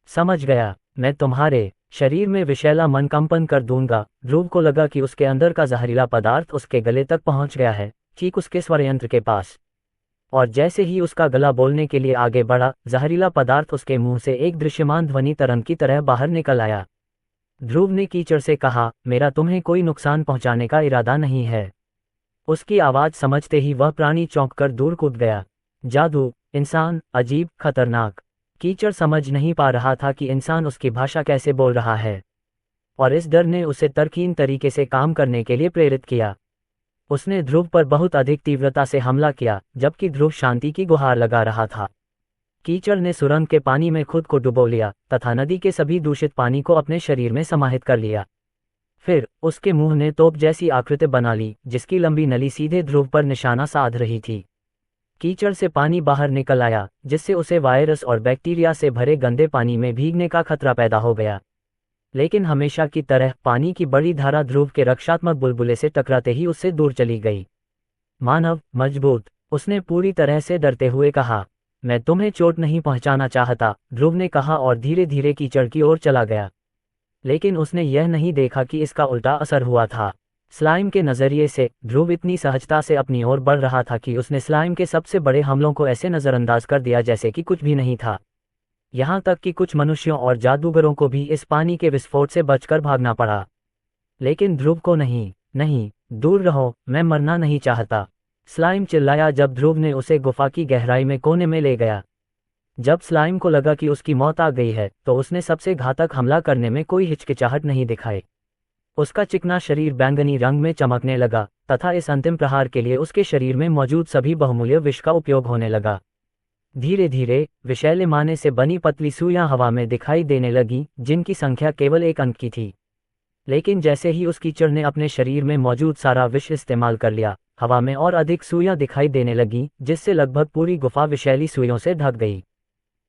समझ गया, मैं तुम्हारे शरीर में विषैला मन कंपन कर दूंगा। ध्रुव को लगा कि उसके अंदर का जहरीला पदार्थ उसके गले तक पहुंच गया है, ठीक उसके स्वरयंत्र के पास। और जैसे ही उसका गला बोलने के लिए आगे बढ़ा, जहरीला पदार्थ उसके मुंह से एक दृश्यमान ध्वनि तरंग की तरह बाहर निकल आया। ध्रुव ने कीचड़ से कहा, मेरा तुम्हें कोई नुकसान पहुंचाने का इरादा नहीं है। उसकी आवाज समझते ही वह प्राणी चौंककर दूर कूद गया। जादू, इंसान, अजीब, खतरनाक। कीचड़ समझ नहीं पा रहा था कि इंसान उसकी भाषा कैसे बोल रहा है, और इस डर ने उसे तर्कहीन तरीके से काम करने के लिए प्रेरित किया। उसने ध्रुव पर बहुत अधिक तीव्रता से हमला किया, जबकि ध्रुव शांति की गुहार लगा रहा था। कीचड़ ने सुरंग के पानी में खुद को डुबो लिया तथा नदी के सभी दूषित पानी को अपने शरीर में समाहित कर लिया। फिर उसके मुंह ने तोप जैसी आकृति बना ली, जिसकी लंबी नली सीधे ध्रुव पर निशाना साध रही थी। कीचड़ से पानी बाहर निकल आया, जिससे उसे वायरस और बैक्टीरिया से भरे गंदे पानी में भीगने का खतरा पैदा हो गया। लेकिन हमेशा की तरह पानी की बड़ी धारा ध्रुव के रक्षात्मक बुलबुले से टकराते ही उससे दूर चली गई। मानव, मजबूत, उसने पूरी तरह से डरते हुए कहा। मैं तुम्हें चोट नहीं पहुंचाना चाहता, ध्रुव ने कहा और धीरे धीरे कीचड़ की ओर चला गया। लेकिन उसने यह नहीं देखा कि इसका उल्टा असर हुआ था। स्लाइम के नजरिए से ध्रुव इतनी सहजता से अपनी ओर बढ़ रहा था कि उसने स्लाइम के सबसे बड़े हमलों को ऐसे नजरअंदाज कर दिया जैसे कि कुछ भी नहीं था। यहाँ तक कि कुछ मनुष्यों और जादूगरों को भी इस पानी के विस्फोट से बचकर भागना पड़ा। लेकिन ध्रुव को नहीं, नहीं, दूर रहो, मैं मरना नहीं चाहता, स्लाइम चिल्लाया जब ध्रुव ने उसे गुफा की गहराई में कोने में ले गया। जब स्लाइम को लगा कि उसकी मौत आ गई है, तो उसने सबसे घातक हमला करने में कोई हिचकिचाहट नहीं दिखाई। उसका चिकना शरीर बैंगनी रंग में चमकने लगा तथा इस अंतिम प्रहार के लिए उसके शरीर में मौजूद सभी बहुमूल्य विष का उपयोग होने लगा। धीरे धीरे विषैले माने से बनी पतली सुइयां हवा में दिखाई देने लगी, जिनकी संख्या केवल 1 अंक की थी। लेकिन जैसे ही उस कीचड़ ने अपने शरीर में मौजूद सारा विष इस्तेमाल कर लिया, हवा में और अधिक सुइयां दिखाई देने लगी, जिससे लगभग पूरी गुफा विषैली सुइयों से ढक गई।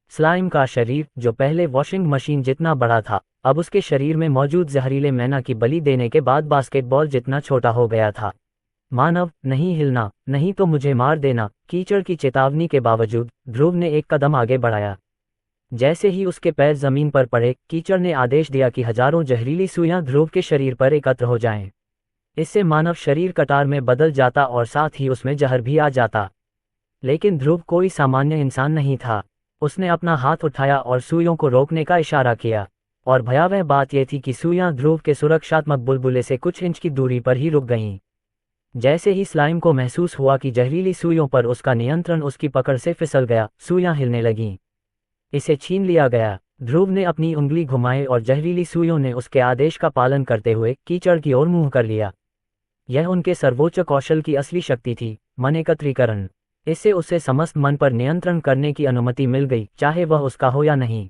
स्लाइम का शरीर, जो पहले वॉशिंग मशीन जितना बड़ा था, अब उसके शरीर में मौजूद जहरीले मैना की बलि देने के बाद बास्केटबॉल जितना छोटा हो गया था। मानव, नहीं हिलना, नहीं तो मुझे मार देना। कीचड़ की चेतावनी के बावजूद ध्रुव ने एक कदम आगे बढ़ाया। जैसे ही उसके पैर जमीन पर पड़े, कीचड़ ने आदेश दिया कि हजारों जहरीली सुइयां ध्रुव के शरीर पर एकत्र हो जाएं। इससे मानव शरीर कटार में बदल जाता और साथ ही उसमें जहर भी आ जाता। लेकिन ध्रुव कोई सामान्य इंसान नहीं था। उसने अपना हाथ उठाया और सुइयों को रोकने का इशारा किया, और भयावह बात यह थी कि सुइयां ध्रुव के सुरक्षात्मक बुलबुले से कुछ इंच की दूरी पर ही रुक गईं। जैसे ही स्लाइम को महसूस हुआ कि जहरीली सुइयों पर उसका नियंत्रण उसकी पकड़ से फिसल गया, सुइयां हिलने लगीं। इसे छीन लिया गया। ध्रुव ने अपनी उंगली घुमाई और जहरीली सुइयों ने उसके आदेश का पालन करते हुए कीचड़ की ओर मुंह कर लिया। यह उनके सर्वोच्च कौशल की असली शक्ति थी, मन एकत्रीकरण। इससे उसे समस्त मन पर नियंत्रण करने की अनुमति मिल गई, चाहे वह उसका हो या नहीं।